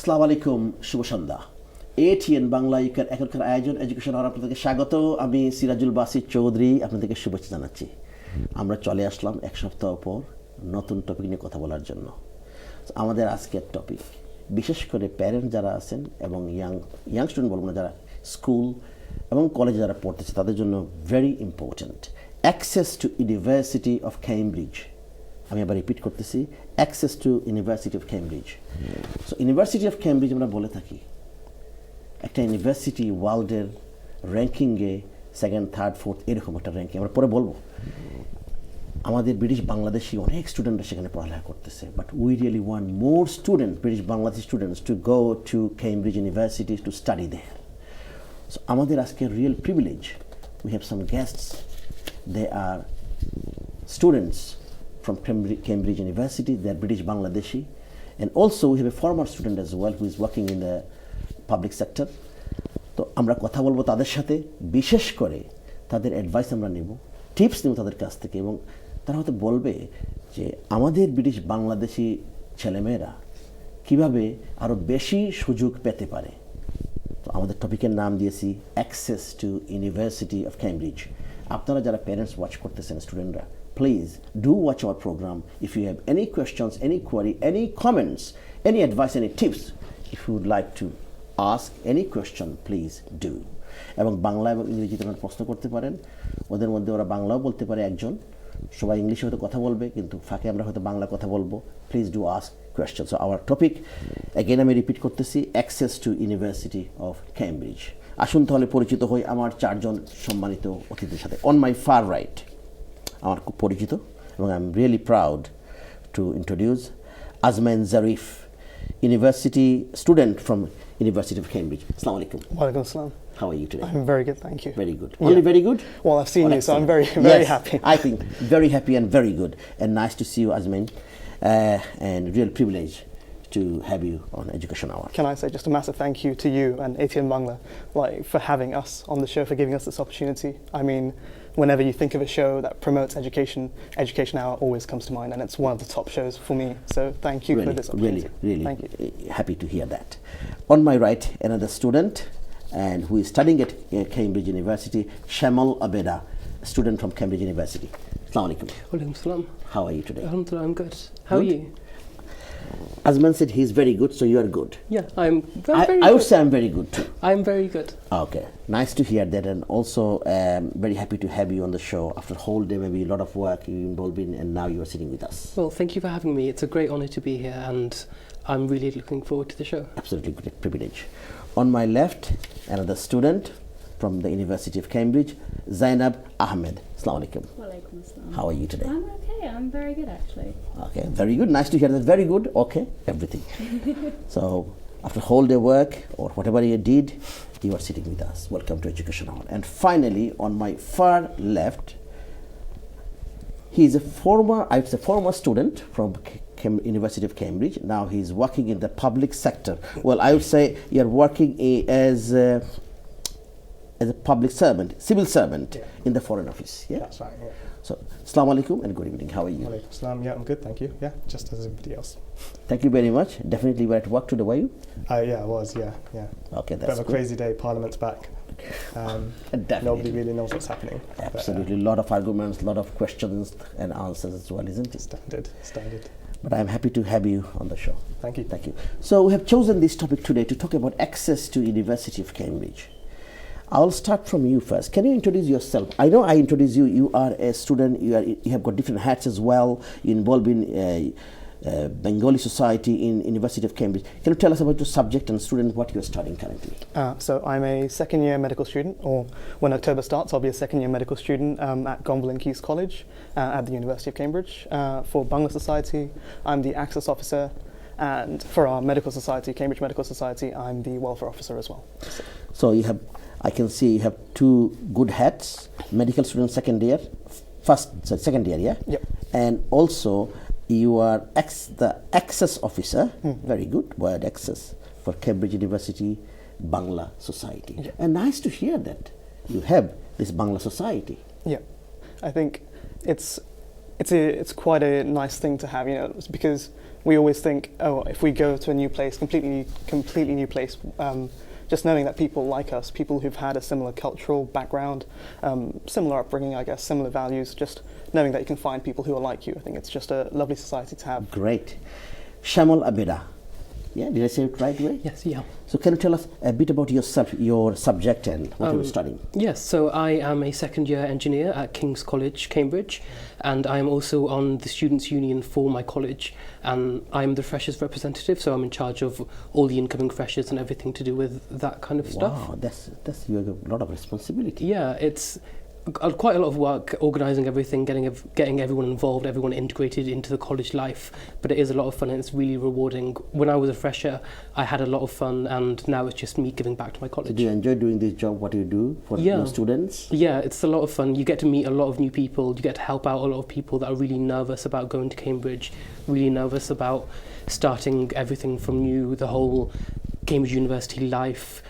আসসালামু আলাইকুম, শুভ সন্ধ্যা। ATN বাংলা এখনকার আয়োজন এডুকেশন আওয়ার আপনাদেরকে স্বাগত। আমি সিরাজুল বাসির চৌধুরী আপনাদেরকে শুভেচ্ছা জানাচ্ছি। আমরা চলে আসলাম এক সপ্তাহ পর নতুন টপিক নিয়ে কথা বলার জন্য। আমাদের আজকের টপিক বিশেষ করে প্যারেন্ট যারা আছেন এবং ইয়াং স্টুডেন্ট বলবো না, যারা স্কুল এবং কলেজে যারা পড়তেছে তাদের জন্য very important, access to university of Cambridge. আমি আবার রিপিট করতেছি, access to university of Cambridge. So university of Cambridge আমরা বলে থাকি একটা ইউনিভার্সিটি ওয়ার্ল্ডের র্যাঙ্কিংয়ে সেকেন্ড, থার্ড, ফোর্থ এরকম একটা র্যাঙ্কিং, আমরা পরে বলবো। আমাদের ব্রিটিশ বাংলাদেশি অনেক স্টুডেন্টরা সেখানে পড়ালেখা করতেছে, but we really want more student, British Bangladeshi students to go to Cambridge University to study there. So আমাদের আজকে real privilege, we have some guests, they are students from Cambridge University, they are British Bangladeshi, and also we have a former student as well who is working in the public sector. তো আমরা কথা বলবো তাদের সাথে, বিশেষ করে তাদের advice আমরা নেব, টিপস নেব তাদের কাছ থেকে, এবং তারা হয়তো বলবে যে আমাদের ব্রিটিশ বাংলাদেশি ছেলেমেয়েরা কীভাবে আরও বেশি সুযোগ পেতে পারে। তো আমাদের টপিকের নাম দিয়েছি access to university of Cambridge. আপনারা যারা প্যারেন্টস ওয়াচ করতেছেন, স্টুডেন্টরা, please do watch our program. If you have any questions, any query, any comments, any advice, any tips, if you would like to ask any question, please do. এবং বাংলা এবং ইংরেজিতে ওরা প্রশ্ন করতে পারেন, ওদের মধ্যে ওরা বাংলাও বলতে পারে একজন, সবাই ইংলিশে হয়তো কথা বলবে, কিন্তু ফাঁকে আমরা হয়তো বাংলা কথা বলবো। Please do ask question. So our topic, again আমি রিপিট করতেছি, access to university of Cambridge. আসুন তাহলে পরিচিত হই আমার চারজন সম্মানিত অতিথির সাথে। অন মাই ফার রাইট, আমার খুব পরিচিত এবং I am really proud to introduce Ajman Zarif, university student from university of Cambridge. আসসালামু আলাইকুম। Walaikum assalam. How are you today? I'm very good, thank you. Very good. Only very good? Well, I've seen you, so I'm very Yes, happy. I think very happy and very good, and nice to see you, Azman, and real privilege to have you on Education Hour. Can I say just a massive thank you to you and ATN Bangla, for having us on the show, for giving us this opportunity. I mean, whenever you think of a show that promotes Education Hour always comes to mind, and it's one of the top shows for me. So thank you for this opportunity. Really thank you. Happy to hear that. On my right, another student, and who is studying at Cambridge University, Shamal Abeda, student from Cambridge University. Assalamu alaikum. Walaikum salam. How are you today? Alhamdulillah, I'm good. How are you? Azman said he's very good, so you are good. Yeah, I'm very I good. would say I'm very good too. I'm very good. Okay, nice to hear that, and also very happy to have you on the show after a whole day, maybe a lot of work you involved in, and now you are sitting with us. Well, thank you for having me. It's a great honour to be here, and I'm really looking forward to the show. Absolutely great privilege. On my left, another student from the University of Cambridge, Zainab Ahmed. Assalamu alaikum. Walaikum assalam. How are you today? I'm okay. I'm very good, actually. Okay, very good. Nice to hear that. Very good. Okay, everything. So, after whole day work or whatever you did, you are sitting with us. Welcome to Education Hour. And finally, on my far left, he is a former student from University of Cambridge. Now he is working in the public sector. Well, I would say you are working as a public servant, civil servant, in the Foreign Office. Yeah, that's right. Yeah. So, Assalamu alaikum and good evening. How are you? Walaikum assalam. Yeah, I'm good, thank you. Yeah, just as everybody else. Thank you very much. Definitely were at work today, were you? Yeah, I was. Yeah. Okay, Bit that's of a good. crazy day. Parliament's back. Definitely. Nobody really knows what's happening. Absolutely, a lot of arguments, a lot of questions and answers as well, isn't it? Standard. But I'm happy to have you on the show. Thank you. Thank you. So we have chosen this topic today to talk about access to University of Cambridge. I'll start from you first. Can you introduce yourself? I know I introduced you. You are a student. You have got different hats as well. You're involved in Bengali society in University of Cambridge. Can you tell us about your subject and student, what you're studying currently? So I'm a second-year medical student, or when October starts, I'll be a second-year medical student at Gonville and Keys College at the University of Cambridge. For Bangla Society, I'm the access officer, and for our medical society, Cambridge Medical Society, I'm the welfare officer as well. So I can see you have two good hats, medical student second year, second year, yeah? Yep. And also you are the access officer, very good word, access, for Cambridge University Bangla Society. Yep. And nice to hear that you have this Bangla Society. Yeah, I think it's quite a nice thing to have, because we always think, oh, if we go to a new place, completely new place, just knowing that people like us, people who've had a similar cultural background, similar upbringing, I guess, similar values, just knowing that you can find people who are like you, I think it's just a lovely society to have. Great. Shamal Abida. Yeah, did I say it right way? Yes, yeah. So can you tell us a bit about yourself, your subject and what you're studying? Yes, so I am a second year engineer at King's College, Cambridge, and I am also on the Students' Union for my college, and I'm the freshers representative, so I'm in charge of all the incoming freshers and everything to do with that kind of stuff. Wow, that's you have a lot of responsibility. Yeah, it's quite a lot of work organising everything, getting everyone involved, everyone integrated into the college life, but it is a lot of fun and it's really rewarding. When I was a fresher, I had a lot of fun, and now it's just me giving back to my college. So do you enjoy doing this job, what you do for your students? Yeah, it's a lot of fun. You get to meet a lot of new people, you get to help out a lot of people that are really nervous about going to Cambridge, really nervous about starting everything from new, the whole Cambridge University life,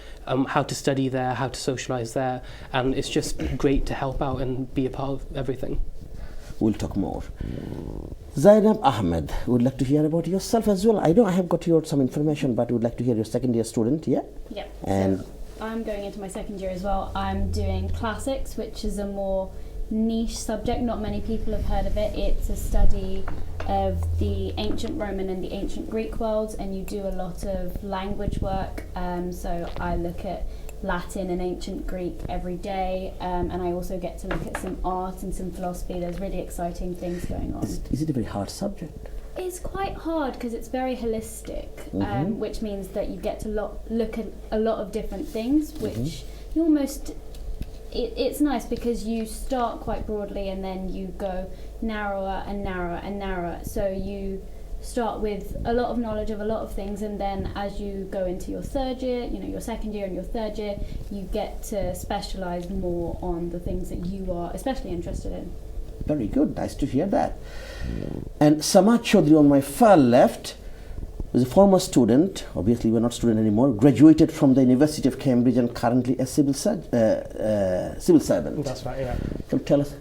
how to study there, how to socialise there, and it's just great to help out and be a part of everything. We'll talk more. Zainab Ahmed, would like to hear about yourself as well. I know I have got some information, but would like to hear your second year student, yeah? Yep. And so I'm going into my second year as well. I'm doing classics, which is a more niche subject. Not many people have heard of it. It's a study of the ancient Roman and the ancient Greek worlds, and you do a lot of language work. So I look at Latin and ancient Greek every day, and I also get to look at some art and some philosophy. There's really exciting things going on. is it a very hard subject? It's quite hard because it's very holistic, which means that you get to look at a lot of different things, which you almost... It's nice because you start quite broadly and then you go narrower and narrower and narrower. So you start with a lot of knowledge of a lot of things, and then as you go into your third year, your second year and your third year, you get to specialise more on the things that you are especially interested in. Very good, nice to hear that. And Samad Chaudhry on my far left was a former student, obviously we're not student anymore, graduated from the University of Cambridge and currently a civil servant. That's right, yeah. Can you tell us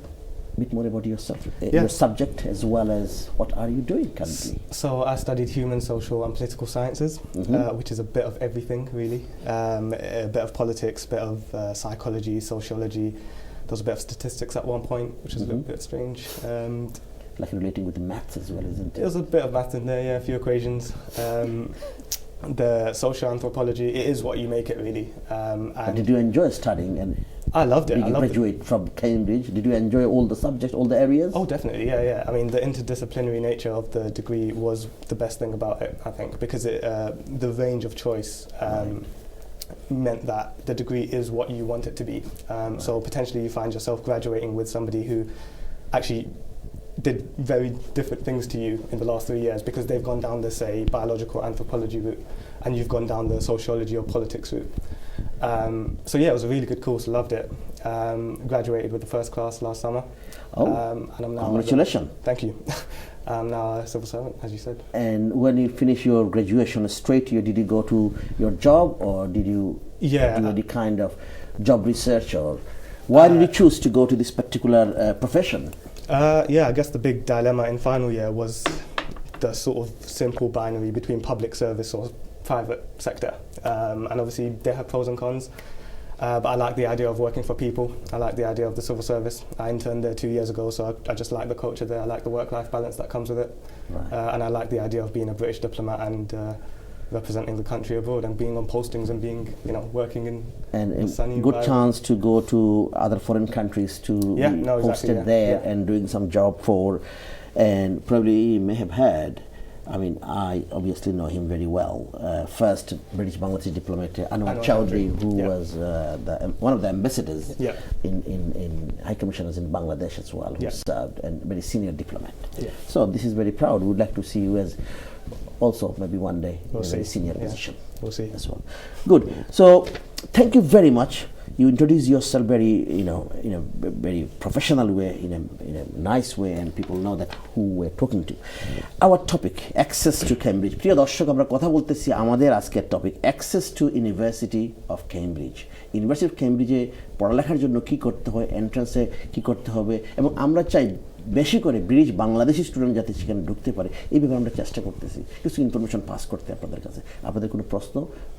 a bit more about yourself, your subject, as well as what are you doing currently? So I studied human, social and political sciences, which is a bit of everything really. A bit of politics, a bit of psychology, sociology. There was a bit of statistics at one point, which is a little bit strange. Like relating with the maths as well, isn't it? It was a bit of maths in there, yeah, a few equations. The social anthropology, it is what you make it really. But did you enjoy studying? And I loved it. Did you graduate from Cambridge? Did you enjoy all the subjects, all the areas? Oh, definitely, yeah. I mean, the interdisciplinary nature of the degree was the best thing about it, I think, because the range of choice meant that the degree is what you want it to be. So potentially you find yourself graduating with somebody who actually did very different things to you in the last 3 years because they've gone down the, say, biological anthropology route and you've gone down the sociology or politics route. So yeah, it was a really good course, loved it. Graduated with the first class last summer. And I'm now congratulations. Thank you. I'm now a civil servant, as you said. And when you finish your graduation straight here, did you go to your job or did you do any kind of job research, or why did you choose to go to this particular profession? I guess the big dilemma in final year was the sort of simple binary between public service or private sector. And obviously they have pros and cons. But I like the idea of working for people. I like the idea of the civil service. I interned there 2 years ago, so I just like the culture there. I like the work-life balance that comes with it. Right. And I like the idea of being a British diplomat and representing the country abroad and being on postings and being, working in sunny good environment. Chance to go to other foreign countries to be posted there and doing some job for, and probably he may have had, I mean, I obviously know him very well. First British Bangladeshi diplomat Anwar Chaudhry, who was one of the ambassadors in High Commissioners in Bangladesh as well, who served, and very senior diplomat. So this is very proud. We would like to see you as also maybe one day in a very senior position. We'll see as well. Good. So thank you very much. You introduce yourself very, in a very professional way, in a nice way, and people know that who we're talking to. Our topic, access to Cambridge. প্রিয় দর্শক, আমরা কথা বলতেছি আমাদের আজকের topic access to university of Cambridge. University of কেমব্রিজে পড়ালেখার জন্য কি করতে হয়, এন্ট্রান্সে কি করতে হবে, এবং আমরা চাই বেশি করে ব্রিটিশ বাংলাদেশি স্টুডেন্ট যাতে সেখানে ঢুকতে পারে এই ব্যাপারে আমরা চেষ্টা করতেছি কিছু ইনফরমেশন পাস করতে আপনাদের কাছে। আপনাদের কোনো প্রশ্ন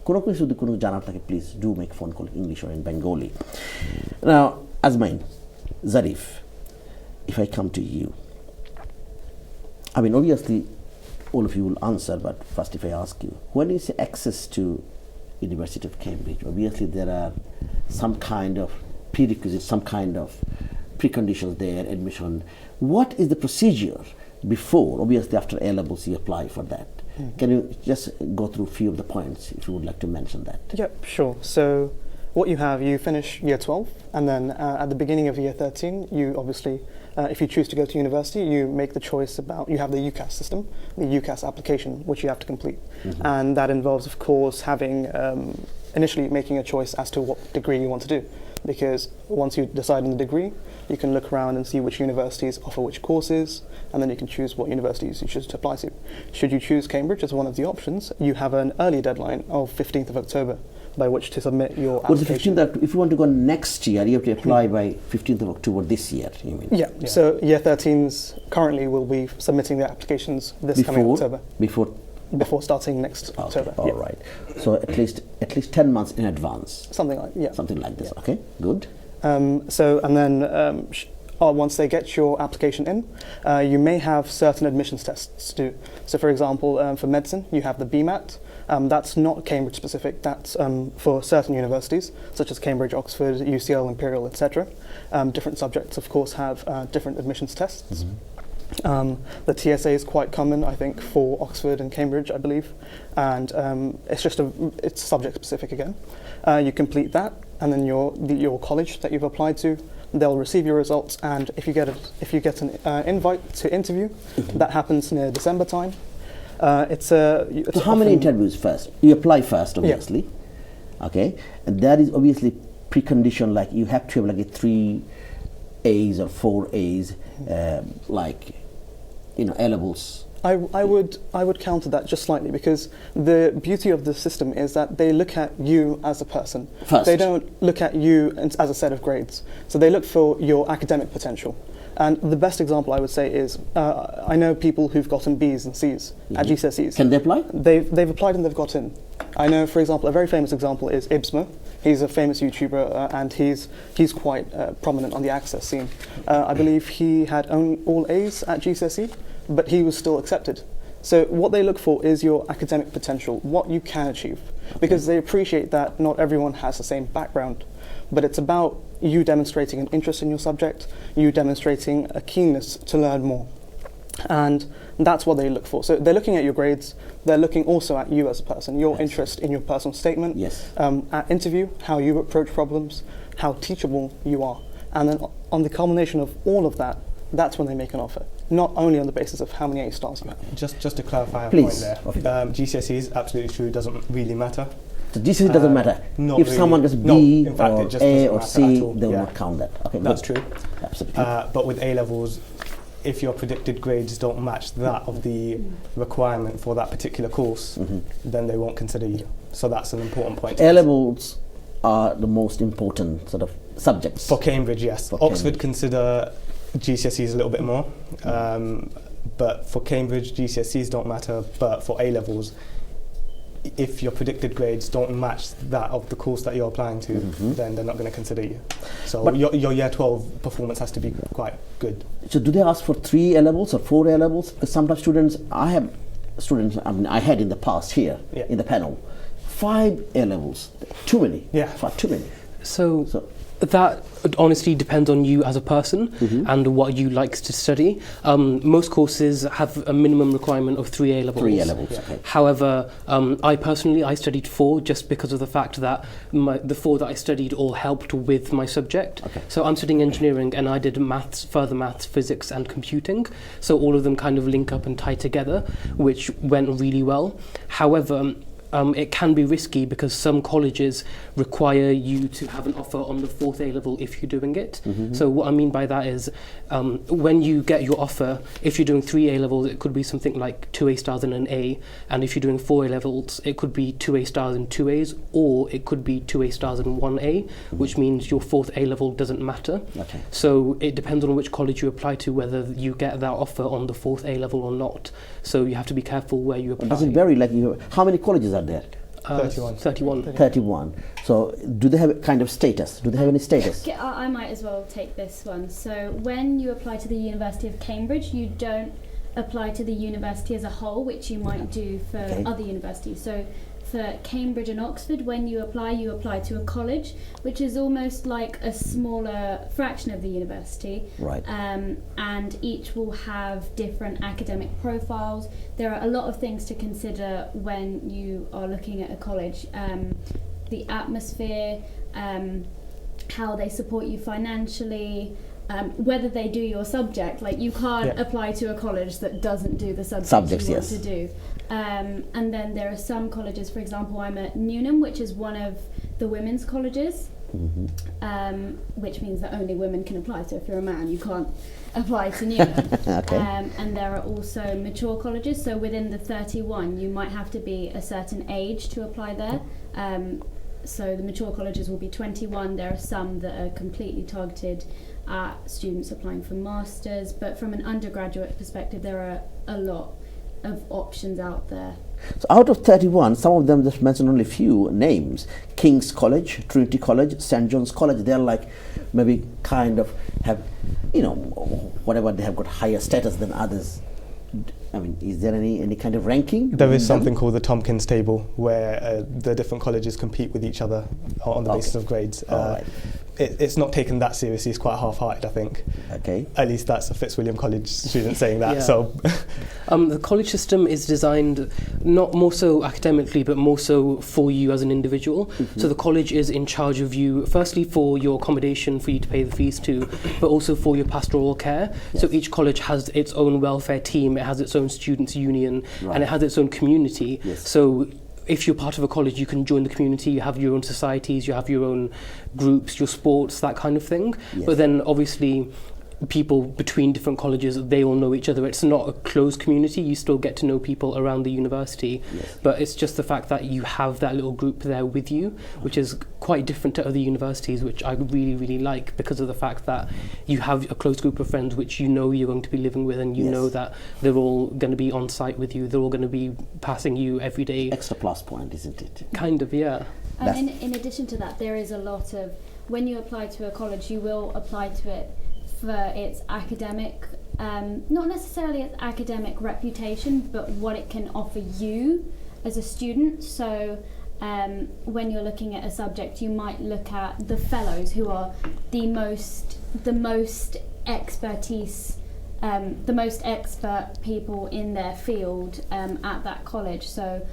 কোনো কিছু যদি কোনো জানার থাকে please do make phone call English or in Bengali. Now, Azmain, Zarif, if I come to you, I mean obviously all of you will answer, but first if I ask you, when you say access to University of Cambridge, obviously there are some kind of prerequisites, some kind of preconditions there, admission. What is the procedure before, obviously after A levels you apply for that? Can you just go through a few of the points if you would like to mention that? Yep, sure. So what you have, you finish year 12, and then at the beginning of year 13, you obviously, if you choose to go to university, you make the choice about, you have the UCAS system, the UCAS application, which you have to complete. And that involves, of course, having, initially making a choice as to what degree you want to do. Because once you decide on the degree, you can look around and see which universities offer which courses, and then you can choose what universities you choose to apply to. Should you choose Cambridge as one of the options, you have an early deadline of 15th of October by which to submit your What's the application. 15th if you want to go next year, you have to apply by 15th of October this year, you mean? Yeah, so year 13s currently will be submitting their applications this coming October. Before starting next October. All right. So at least 10 months in advance. Something like this. Yeah. Okay, good. And then once they get your application in, you may have certain admissions tests to do. So for example, for medicine, you have the BMAT. That's not Cambridge specific, that's for certain universities, such as Cambridge, Oxford, UCL, Imperial, etc. Different subjects, of course, have different admissions tests. The TSA is quite common, I think, for Oxford and Cambridge, I believe, and it's subject specific again. You complete that, and then your college that you've applied to, they'll receive your results, and if you get an invite to interview, that happens near December time. So how many interviews first? You apply first, obviously. Yeah. Okay, and that is obviously precondition, like you have to have like a 3 A's or 4 A's, like A levels. I would counter that just slightly, because the beauty of the system is that they look at you as a person. First. They don't look at you as a set of grades. So they look for your academic potential. And the best example I would say is, I know people who've gotten B's and C's at GCSEs. Can they apply? They've applied and they've got in. I know, for example, a very famous example is Ibsmo. He's a famous YouTuber, and he's quite prominent on the Access scene. I believe he had all A's at GCSE, but he was still accepted. So what they look for is your academic potential, what you can achieve, because they appreciate that not everyone has the same background. But it's about you demonstrating an interest in your subject, you demonstrating a keenness to learn more. And that's what they look for. So they're looking at your grades, they're looking also at you as a person, your interest in your personal statement, at interview, how you approach problems, how teachable you are. And then on the culmination of all of that, that's when they make an offer. Not only on the basis of how many A stars you have. Just to clarify a Please. point there, GCSEs, absolutely true, doesn't really matter. So GCSE doesn't matter. If really. someone gets B In fact, or it just A doesn't or matter C, at all. they will not count that. Okay, that's good. true. Absolutely. But with A levels, if your predicted grades don't match that of the requirement for that particular course, then they won't consider you. So that's an important point. A levels are the most important sort of subjects. For Cambridge, yes. For Oxford Cambridge. consider GCSEs a little bit more. But for Cambridge, GCSEs don't matter. But for A levels, if your predicted grades don't match that of the course that you're applying to, then they're not going to consider you. So your year 12 performance has to be quite good. So do they ask for 3 A levels or 4 A levels? Because sometimes I had in the past here in the panel 5 A levels. Too many. Yeah. Far too many. So that honestly depends on you as a person and what you like to study. Most courses have a minimum requirement of 3 A levels. 3 A levels, okay. However, I studied 4 just because of the fact that the 4 that I studied all helped with my subject. Okay. So I'm studying engineering and I did further maths, physics and computing. So all of them kind of link up and tie together, which went really well. However, it can be risky because some colleges require you to have an offer on the fourth A level if you're doing it. So what I mean by that is when you get your offer, if you're doing 3 A levels, it could be something like 2 A stars and an A, and if you're doing 4 A levels, it could be 2 A stars and 2 A's, or it could be 2 A stars and 1 A, which means your fourth A level doesn't matter. Okay. So it depends on which college you apply to whether you get that offer on the fourth A level or not. So you have to be careful where you apply. Does it vary? Like, how many colleges are there? 31. 31. 31. So do they have a kind of status? Do they have any status? Okay, I might as well take this one. So when you apply to the University of Cambridge, you don't apply to the university as a whole, which you might do for other universities. So for Cambridge and Oxford, when you apply to a college, which is almost like a smaller fraction of the university. Right. And each will have different academic profiles. There are a lot of things to consider when you are looking at a college. The atmosphere, how they support you financially, whether they do your subject. Like, you can't apply to a college that doesn't do the subjects you want to do. And then there are some colleges, for example, I'm at Newnham, which is one of the women's colleges, which means that only women can apply. So if you're a man, you can't apply to Newnham. And there are also mature colleges. So within the 31, you might have to be a certain age to apply there. So the mature colleges will be 21. There are some that are completely targeted at students applying for masters. But from an undergraduate perspective, there are a lot of options out there. So out of 31, some of them just mentioned only few names. King's College, Trinity College, St. John's College. They're like maybe kind of have, whatever, they have got higher status than others. I mean, is there any kind of ranking? There is something called the Tompkins table, where the different colleges compete with each other on the basis of grades. Right. It's not taken that seriously. It's quite half-hearted, I think. Okay. At least that's a Fitzwilliam College student saying that. Yeah. So, the college system is designed not more so academically, but more so for you as an individual. So the college is in charge of you, firstly for your accommodation, for you to pay the fees to, but also for your pastoral care. So each college has its own welfare team, it has its own students' union, and it has its own community. So if you're part of a college, you can join the community, you have your own societies, you have your own groups, your sports, that kind of thing. But then obviously people between different colleges, they all know each other. It's not a closed community, you still get to know people around the university, but it's just the fact that you have that little group there with you, which is quite different to other universities, which I really, really like, because of the fact that you have a close group of friends which you know you're going to be living with, and you know that they're all going to be on site with you, they're all going to be passing you every day. Extra plus point, isn't it? Kind of, yeah. And in addition to that, there is a lot of, when you apply to a college, you will apply to it for its academic, not necessarily its academic reputation, but what it can offer you as a student. So when you're looking at a subject, you might look at the fellows, who are the most expertise, the most expert people in their field at that college. So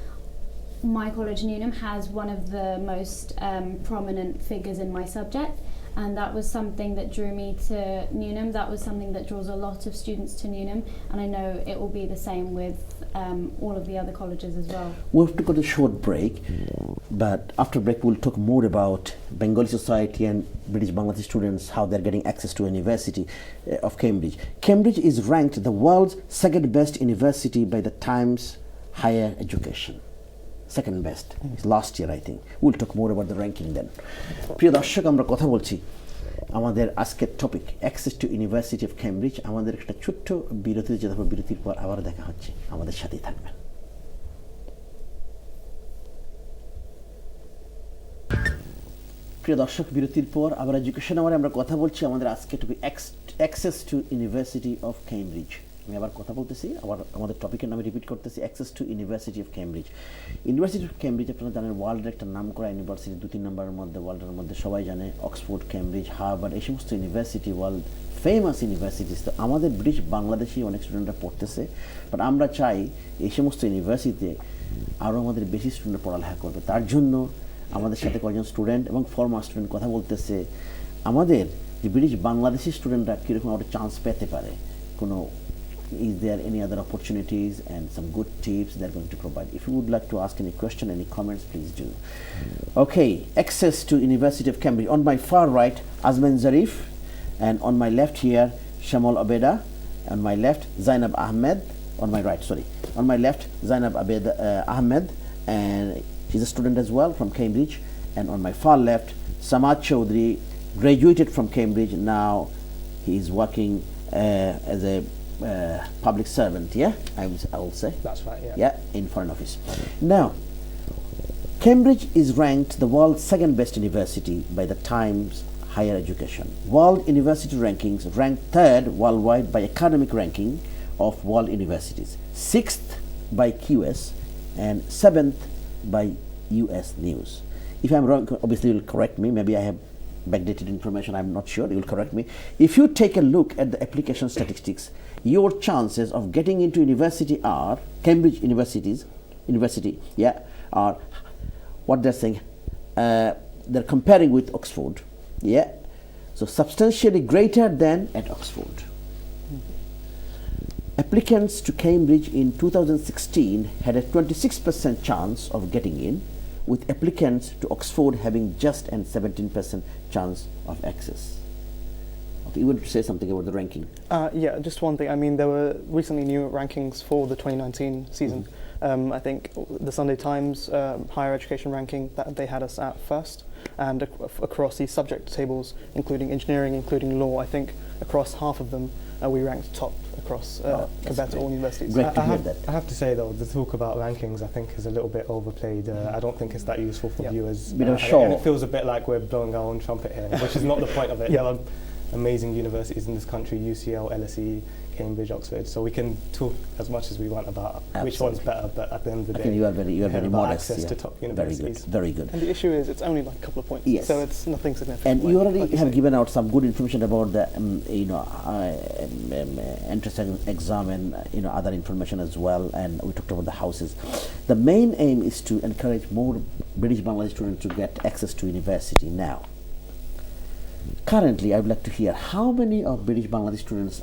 my college, Newnham, has one of the most prominent figures in my subject. And that was something that drew me to Newnham. That was something that draws a lot of students to Newnham. And I know it will be the same with all of the other colleges as well. We'll have to go to a short break, but after break we'll talk more about Bengali society and British Bangladeshi students, how they're getting access to University of Cambridge. Cambridge is ranked the world's second best university by the Times Higher Education. Second best, last year I think. We'll talk more about the ranking then. প্রিয় দর্শক, আমরা কথা বলছি আমাদের আজকের topic access to university of Cambridge. আমাদের একটা ছোট্ট বিরতিতে যেতে হবে, বিরতির পর আবার দেখা হচ্ছে, আমাদের সাথেই থাকবেন। প্রিয় দর্শক, বিরতির পর আবার এডুকেশন আওয়ারে আমরা কথা বলছি আমাদের আজকের topic access to university of Cambridge. আমি আবার কথা বলতেছি, আবার আমাদের টপিকের নামে রিপিট করতেছি, access to university of Cambridge. University of Cambridge আপনারা জানেন ওয়ার্ল্ডের একটা নাম করা ইউনিভার্সিটি, 2-3 নম্বরের মধ্যে ওয়ার্ল্ডের মধ্যে সবাই জানে। অক্সফোর্ড, কেমব্রিজ, হার্ভার্ড, এই সমস্ত ইউনিভার্সিটি ওয়ার্ল্ড ফেমাস ইউনিভার্সিটিস। তো আমাদের ব্রিটিশ বাংলাদেশি অনেক স্টুডেন্টরা পড়তেছে, বাট আমরা চাই এই সমস্ত ইউনিভার্সিটিতে আরও আমাদের বেশি স্টুডেন্ট পড়ালেখা করবে। তার জন্য আমাদের সাথে কয়েকজন স্টুডেন্ট এবং ফর্মার স্টুডেন্ট কথা বলতেছে আমাদের যে ব্রিটিশ বাংলাদেশি স্টুডেন্টরা কীরকম একটা চান্স পেতে পারে, কোনো is there any other opportunities and some good tips they're going to provide. If you would like to ask any question, any comments, please do. Okay, access to University of Cambridge. On my far right, Azman Zarif, and on my left here, Shamal Abeda. On my left, Zainab Ahmed. On my right, sorry. On my left, Zainab Ahmed, and she's a student as well from Cambridge. And on my far left, Samad Chaudhry, graduated from Cambridge. Now he is working as a public servant, yeah, I will say. That's right, yeah. Yeah, in Foreign Office. Now, Cambridge is ranked the world's second best university by the Times Higher Education. World University Rankings ranked third worldwide by Academic Ranking of World Universities, sixth by QS, and seventh by US News. If I'm wrong, obviously you'll correct me. Maybe I have backdated information, I'm not sure, you'll correct me. If you take a look at the application statistics, your chances of getting into university are, Cambridge University, yeah, are what they're saying, they're comparing with Oxford, yeah, so substantially greater than at Oxford. Applicants to Cambridge in 2016 had a 26% chance of getting in, with applicants to Oxford having just an 17% chance of access. Okay, you want to say something about the ranking? Yeah, just one thing. I mean, there were recently new rankings for the 2019 season. I think the Sunday Times higher education ranking, that they had us at first, and across these subject tables, including engineering, including law, I think across half of them we ranked top across compared to all universities. Great to hear that. I have to say though, the talk about rankings I think is a little bit overplayed. I don't think it's that useful for viewers. Bit of a show. And it feels a bit like we're blowing our own trumpet here, which is not the point of it. There are amazing universities in this country, UCL, LSE, Cambridge, Oxford, so we can talk as much as we want about which one's better, but at the end of the day, you are very modest. Access to top universities. Very good. And the issue is it's only like a couple of points, Yes. so it's nothing significant. And you already have given out some good information about the entrance exam and other information as well, and we talked about the houses. The main aim is to encourage more British Bangladeshi students to get access to university. Now, currently I would like to hear how many of British Bangladeshi students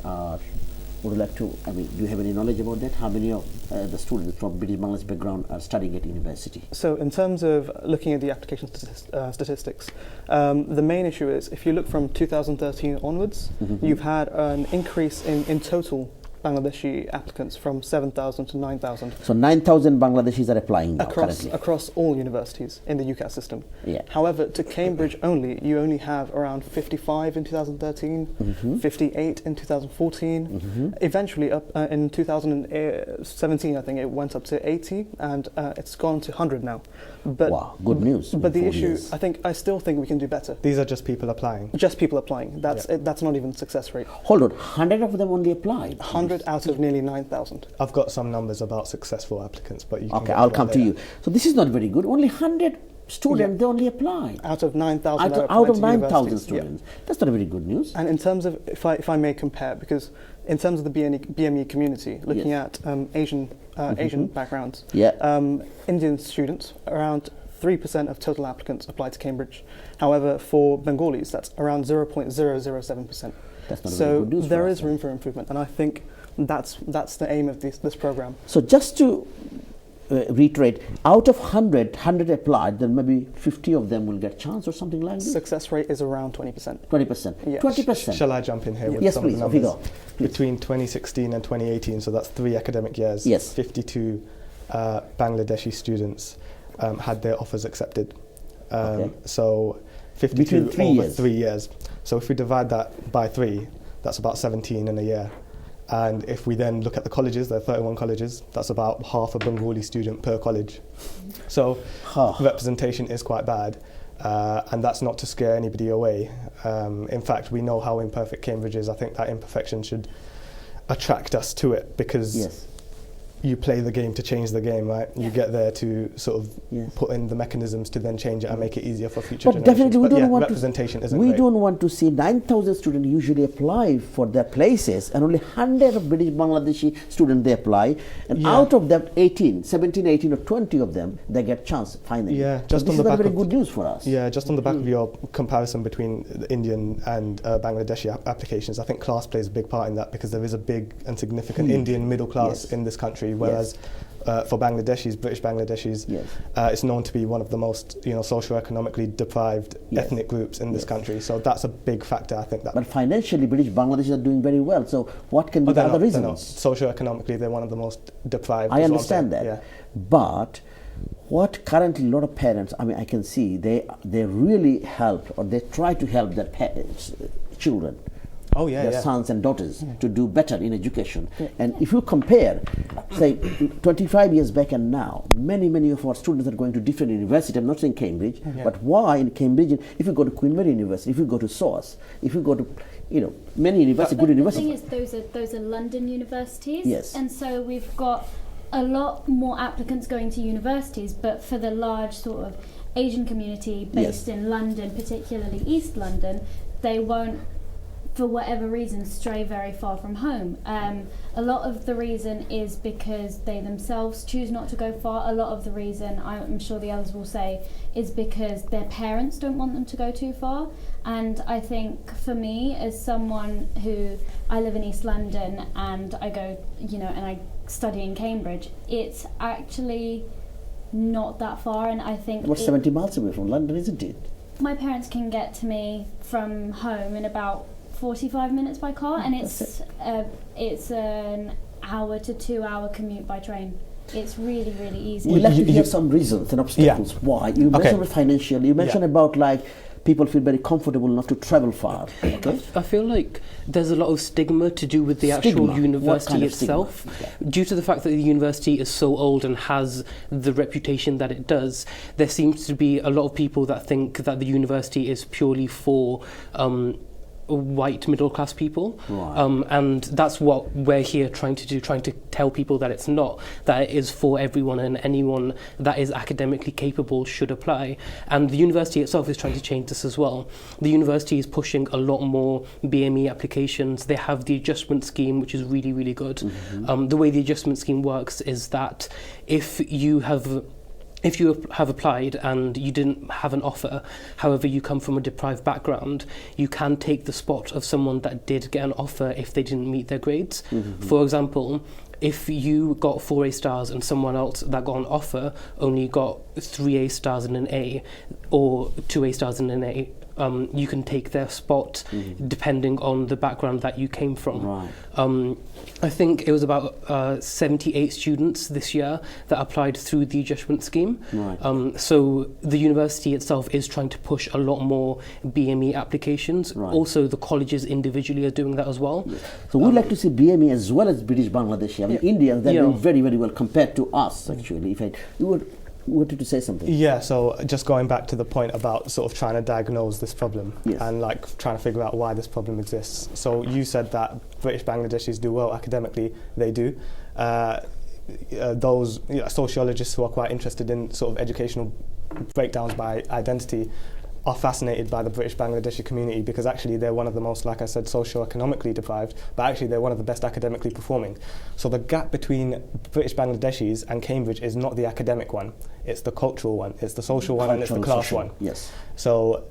would like to, do you have any knowledge about that? How many of the students from British Bangladesh background are studying at university? So in terms of looking at the application statistics, the main issue is if you look from 2013 onwards, you've had an increase in total Bangladeshi applicants from 7,000 to 9,000. So 9,000 Bangladeshis are applying now across all universities in the UCAS system. Yeah. However, to Cambridge you only have around 55 in 2013, 58 in 2014. Eventually, up in 2017, I think it went up to 80, and it's gone to 100 now. But wow, good news. But the issue, I still think we can do better. These are just people applying. Just people applying. That's not even success rate. Hold on, 100 of them only applied. 100 out of nearly 9,000. I've got some numbers about successful applicants, but you can Okay, I'll come to you. So this is not very good. Only 100 students, they only applied. Out of 9,000. Out of 9,000 students. That's not a very good news. And in terms of, if I may compare, because in terms of the BME community, looking at Asian backgrounds, Indian students, around 3% of total applicants apply to Cambridge. However, for Bengalis, that's around 0.007%. That's not so very good news. There is room for improvement, and I think that's the aim of this program. So just to reiterate, out of 100 applied, then maybe 50 of them will get chance or something like that? Success rate is around 20%. 20%? Yes. 20%? Shall I jump in here with some please, of the numbers? Please. Between 2016 and 2018, so that's 3 academic years, 52 Bangladeshi students had their offers accepted. So 52 over 3 years. So if we divide that by 3, that's about 17 in a year. And if we then look at the colleges, there are 31 colleges, that's about half a Bengali student per college. So representation is quite bad, and that's not to scare anybody away. In fact, we know how imperfect Cambridge is. I think that imperfection should attract us to it, because you play the game to change the game, right? You get there to sort of Yes. put in the mechanisms to then change it and make it easier for future But generations. definitely we But don't yeah, want representation to. isn't We great. don't want to see 9,000 students usually apply for their places, and only 100 of British Bangladeshi students they apply, and Yeah. out of that 17, 18, or 20 of them they get chance finally. Yeah, So just this on the is not back very of- good news for us. Yeah, just on the back of your comparison between the Indian and Bangladeshi applications, I think class plays a big part in that, because there is a big and significant Indian middle class Yes. in this country, whereas for Bangladeshis, British Bangladeshis, Yes. it's known to be one of the most, socio-economically deprived Yes. ethnic groups in this Yes. country. So that's a big factor, I think. That But financially, British Bangladeshis are doing very well. So what can be the they're other not, they're not. reasons? Socio-economically, they're one of the most deprived. I is what I'm understand saying. that, Yeah. but what currently a lot of parents, I mean, I can see they really help, or they try to help their children, Oh yeah, their yeah. sons and daughters, to do better in education. And if you compare, say, 25 years back and now, many of our students are going to different universities. I'm not saying Cambridge, but why in Cambridge? If you go to Queen Mary University, if you go to SOAS, if you go to many universities, But good the universities. thing is, those are London universities. Yes. And so we've got a lot more applicants going to universities, but for the large sort of Asian community based in London, particularly East London, they won't, for whatever reason, stray very far from home. A lot of the reason is because they themselves choose not to go far. A lot of the reason, I'm sure the others will say, is because their parents don't want them to go too far. And I think for me, as someone who, I live in East London and I go, and I study in Cambridge, it's actually not that far. And I think About 70 miles away from London, isn't it? my parents can get to me from home in about 45 minutes by car, and it's an hour to 2 hour commute by train. It's really, really easy. We'd like to hear some reasons and obstacles. Why? You mentioned with financial. You mentioned about people feel very comfortable not to travel far. Okay? I feel like there's a lot of stigma to do with the Stigma? actual What university kind of stigma? itself. Okay. Due to the fact that the university is so old and has the reputation that it does, there seems to be a lot of people that think that the university is purely for white middle class people, Right. and that's what we're here trying to do, trying to tell people that it's not, that it is for everyone, and anyone that is academically capable should apply. And the university itself is trying to change this as well. The university is pushing a lot more BME applications. They have the adjustment scheme, which is really, really good. The way the adjustment scheme works is that if you have applied and you didn't have an offer, however you come from a deprived background, you can take the spot of someone that did get an offer if they didn't meet their grades. For example, if you got 4 A stars and someone else that got an offer only got 3 A stars and an A, or 2 A stars and an A, you can take their spot depending on the background that you came from. Right. I think it was about 78 students this year that applied through the adjustment scheme. Right. So the university itself is trying to push a lot more BME applications. Right. Also, the colleges individually are doing that as well. So we'd like to see BME as well as British Bangladeshi. I mean, Indians, they're doing very, very well compared to us, actually. You wanted to say something? Yeah, so just going back to the point about sort of trying to diagnose this problem Yes. and trying to figure out why this problem exists. So you said that British Bangladeshis do well academically. They do. Those sociologists who are quite interested in sort of educational breakdowns by identity are fascinated by the British Bangladeshi community, because actually they're one of the most, like I said, socio-economically deprived, but actually they're one of the best academically performing. So the gap between British Bangladeshis and Cambridge is not the academic one, it's the cultural one, it's the social one, and it's the class one. Yes. So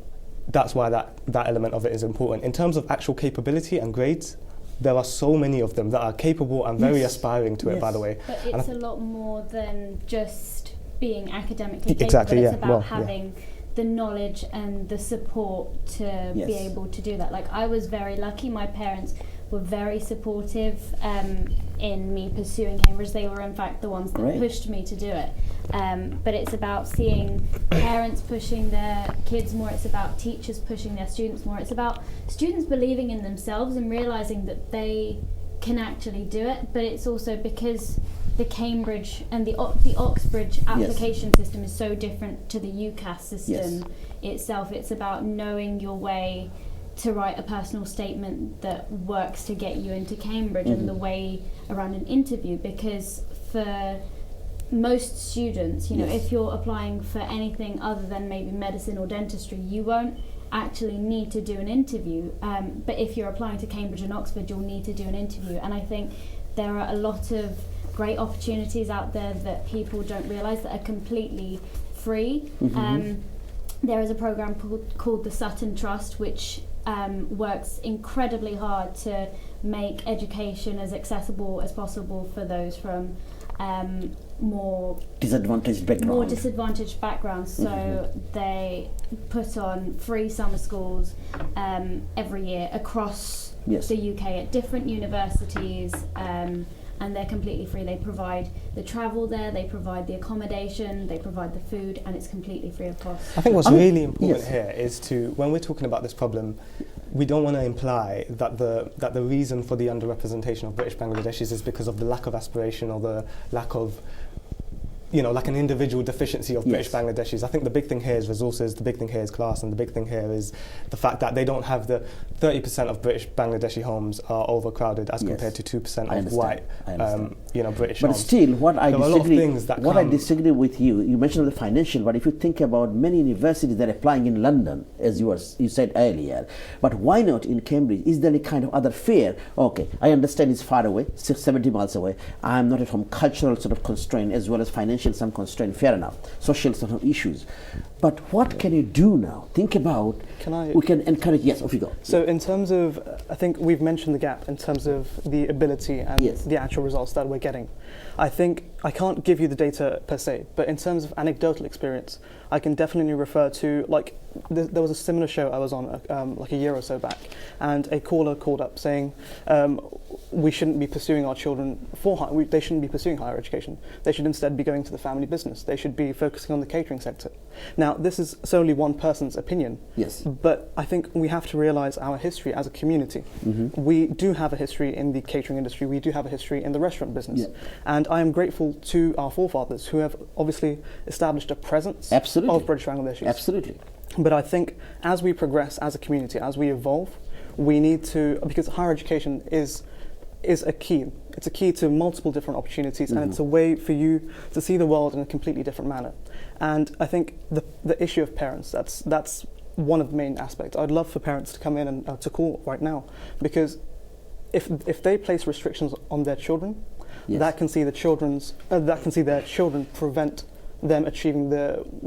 that's why that element of it is important. In terms of actual capability and grades, there are so many of them that are capable and very aspiring to it, by the way. But it's a lot more than just being academically capable. Exactly, It's yeah. about Well, having the knowledge and the support to Yes. be able to do that. Like, I was very lucky. My parents were very supportive in me pursuing Cambridge. They were, in fact, the ones that Great. pushed me to do it. But it's about seeing parents pushing their kids more. It's about teachers pushing their students more. It's about students believing in themselves and realising that they can actually do it. But it's also because the Cambridge and the Oxbridge application system is so different to the UCAS system itself. It's about knowing your way to write a personal statement that works to get you into Cambridge, and the way around an interview, because for most students, you know, Yes. if you're applying for anything other than maybe medicine or dentistry, you won't actually need to do an interview. But if you're applying to Cambridge and Oxford, you'll need to do an interview. And I think there are a lot of great opportunities out there that people don't realise that are completely free. There is a program called the Sutton Trust, which works incredibly hard to make education as accessible as possible for those from more Disadvantaged background. disadvantaged backgrounds. So they put on free summer schools every year across Yes. the UK at different universities, and they're completely free. They provide the travel there, they provide the accommodation, they provide the food, and it's completely free of cost. I think what's I mean, really important yes. here is to, when we're talking about this problem, we don't want to imply that the reason for the underrepresentation of British Bangladeshis is because of the lack of aspiration or the lack of, you know, like an individual deficiency of British Yes. Bangladeshis. I think the big thing here is resources, the big thing here is class, and the big thing here is the fact that they don't have the 30% of British Bangladeshi homes are overcrowded as Yes. compared to 2% I of understand. white, I understand. British But homes. still, what I There are a lot of disagree, things that what I come- disagree with you, you mentioned the financial, but if you think about many universities that are applying in London, as you said earlier, but why not in Cambridge? Is there any kind of other fear? Okay, I understand it's far away, 70 miles away. I'm not from cultural sort of constraint as well as financial some constraint. Fair enough. Social sort of issues. But what can you do now? Think about. We can encourage. Yes, off you go. So in terms of, I think we've mentioned the gap in terms of the ability and Yes. the actual results that we're getting. I think I can't give you the data per se, but in terms of anecdotal experience, I can definitely refer to, like, there was a similar show I was on like a year or so back, and a caller called up saying we shouldn't be pursuing our children they shouldn't be pursuing higher education. They should instead be going to the family business. They should be focusing on the catering sector. Now, this is solely one person's opinion. Yes. But I think we have to realise our history as a community. We do have a history in the catering industry. We do have a history in the restaurant business. Yeah. And I am grateful to our forefathers who have obviously established a presence Absolutely. of British Bangladeshis. Absolutely. But I think as we progress as a community, as we evolve, we need to, because higher education is a key. It's a key to multiple different opportunities, and it's a way for you to see the world in a completely different manner. And I think the issue of parents, that's one of the main aspects. I'd love for parents to come in and to call right now, because if they place restrictions on their children, Yes. that can see their children prevent them achieving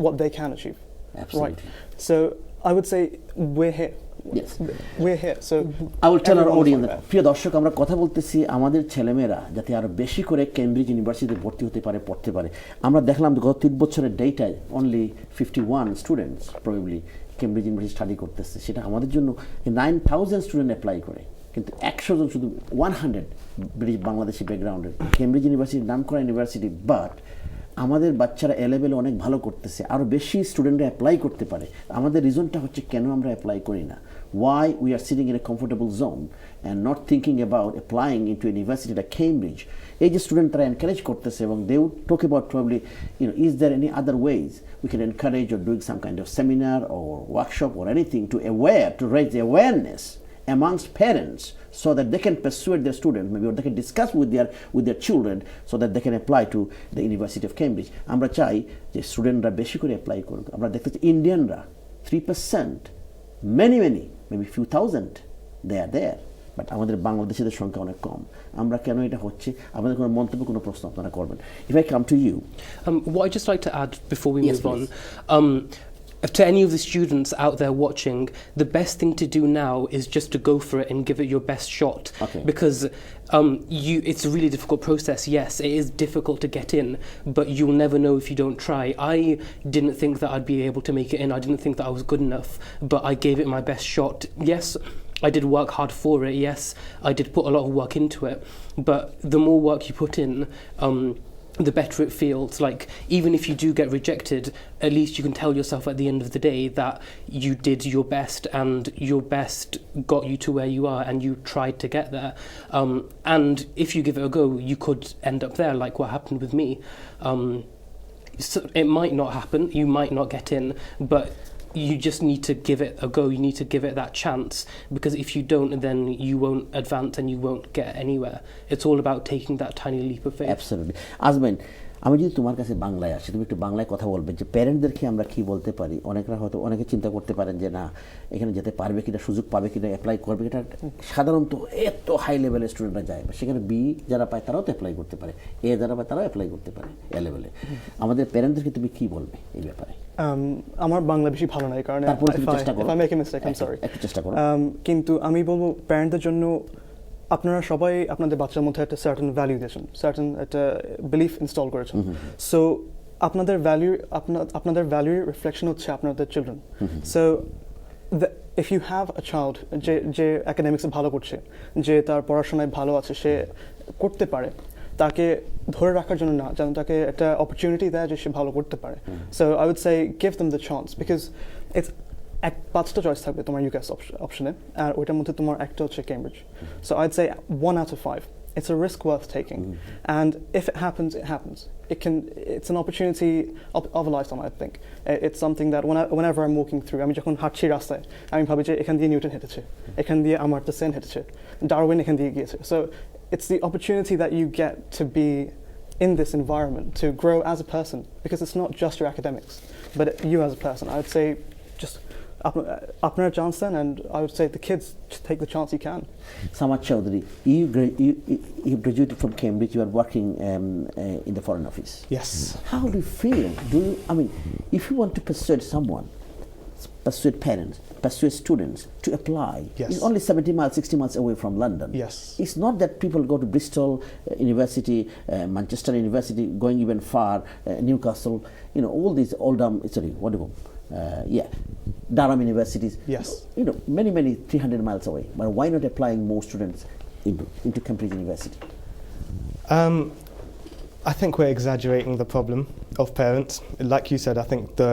what they can achieve. Absolutely. Right. So I would say we're here. Yes. We're here. So I will tell our everyone's audience like that. that. প্রিয় দর্শক, আমরা কথা বলতেছি আমাদের ছেলেমেয়েরা যাতে আরো বেশি করে কেমব্রিজ ইউনিভার্সিটিতে ভর্তি হতে পারে, পড়তে পারে। আমরা দেখলাম গত 3 বছরের ডেটায় only 51 students probably Cambridge university study করতেছে। সেটা আমাদের জন্য 9000 স্টুডেন্ট অ্যাপ্লাই করে, কিন্তু 100 জন শুধু 100 ব্রিটিশ বাংলাদেশি ব্যাকগ্রাউন্ডের। কেমব্রিজ ইউনিভার্সিটি নাম করা ইউনিভার্সিটি, বাট আমাদের বাচ্চারা এলেভেলে অনেক ভালো করতেছে, আরও বেশি স্টুডেন্টরা অ্যাপ্লাই করতে পারে। আমাদের রিজনটা হচ্ছে কেন আমরা অ্যাপ্লাই করি না? Why we are sitting in a comfortable zone and not thinking about applying into a university like Cambridge? এই যে স্টুডেন্ট তারা এনকারেজ করতেছে, এবং they would talk about probably, is there any other ways we can encourage or doing some kind of seminar or workshop or anything to raise the awareness amongst parents so that they can persuade their students, maybe, or they can discuss with their children so that they can apply to the University of Cambridge. আমরা চাই যে স্টুডেন্টরা বেশি করে apply করুক। আমরা দেখতেছি ইন্ডিয়ানরা 3%, many maybe few thousand they are there, but আমাদের বাংলাদেশিদের সংখ্যা অনেক কম। আমরা কেন এটা হচ্ছে? আমাদের কোনো মন্তব্য, কোনো প্রশ্ন আপনারা করবেন? If I come to you, what I'd just like to add before we Yes, move please. on, to any of the students out there watching, the best thing to do now is just to go for it and give it your best shot. Okay. Because it's a really difficult process. Yes, it is difficult to get in, but you'll never know if you don't try. I didn't think that I'd be able to make it in. I didn't think that I was good enough, but I gave it my best shot. Yes, I did work hard for it. Yes, I did put a lot of work into it. But the more work you put in, the better it feels. Like, even if you do get rejected, at least you can tell yourself at the end of the day that you did your best, and your best got you to where you are, and you tried to get there. And if you give it a go, you could end up there, like what happened with me. So it might not happen, you might not get in, but you just need to give it a go. You need to give it that chance, because if you don't, then you won't advance and you won't get anywhere. It's all about taking that tiny leap of faith. Absolutely. Azmain, আমি যদি তোমার কাছে বাংলায় আসি, তুমি একটু বাংলায় কথা বলবে যে প্যারেন্টদেরকে আমরা কি বলতে পারি? অনেকরা হয়তো অনেকে চিন্তা করতে পারেন যে না, এখানে যেতে পারবে কিনা, সুযোগ পাবে কিনা, অ্যাপ্লাই করবে কিনা। সাধারণত এত হাই লেভেলের স্টুডেন্টরা যায়, সেখানে বি যারা পায় তারাও তো অ্যাপ্লাই করতে পারে, এ যারা পায় তারাও অ্যাপ্লাই করতে পারে এ লেভেলে। আমাদের প্যারেন্টদেরকে তুমি কি বলবে এই ব্যাপারে? আমার বাংলা বেশি ভালো নয়, কারণ if I make a mistake, I'm sorry. একটু চেষ্টা করো। কিন্তু আমি বলবো প্যারেন্টদের জন্য, আপনারা সবাই আপনাদের বাচ্চার মধ্যে একটা সার্টেন ভ্যালু দিয়েছেন, সার্টেন একটা বিলিফ ইনস্টল করেছেন। সো আপনাদের ভ্যালুর রিফ্লেকশন হচ্ছে আপনাদের children. So if you have a child যে একাডেমিক্সে ভালো করছে, যে তার পড়াশোনায় ভালো আছে, সে করতে পারে, তাকে ধরে রাখার জন্য না, যেন তাকে একটা অপরচুনিটি দেয় যে সে ভালো করতে পারে। So I would say give them the chance, because it's 5টা চয়েস থাকবে তোমার ইউকেএস অপশনে, আর ওইটার মধ্যে তোমার একটা হচ্ছে Cambridge. So I'd say 1 out of 5. It's a risk worth taking, and if it happens, it happens. It's an opportunity of a lifetime, I think. It's something that whenever I'm walking through, আমি যখন হাঁটছি রাস্তায়, আমি ভাবি যে এখান দিয়ে Newton হেঁটেছে, এখান দিয়ে আমার্ত্য সেন হেঁটেছে, ডারউইন এখান দিয়ে গিয়েছে। So it's the opportunity that you get to be in this environment, to grow as a person, because it's not just your academics, but you as a person. I would say just আপনার chance then, and I would say the kids should take the chance you can. Samad Chaudhary, you graduated from Cambridge. You are working in the Foreign Office. Yes. How do you feel? I mean, if you want to persuade someone, persuade parents, persuade students to apply, Yes. it's only 70 miles, 60 miles away from London. Yes. It's not that people go to Bristol University, Manchester University, going even far, Newcastle, all these Oldham, whatever. Durham universities. Yes. Many 300 miles away. But why not applying more students into Cambridge University? I think we're exaggerating the problem of parents. Like you said, I think the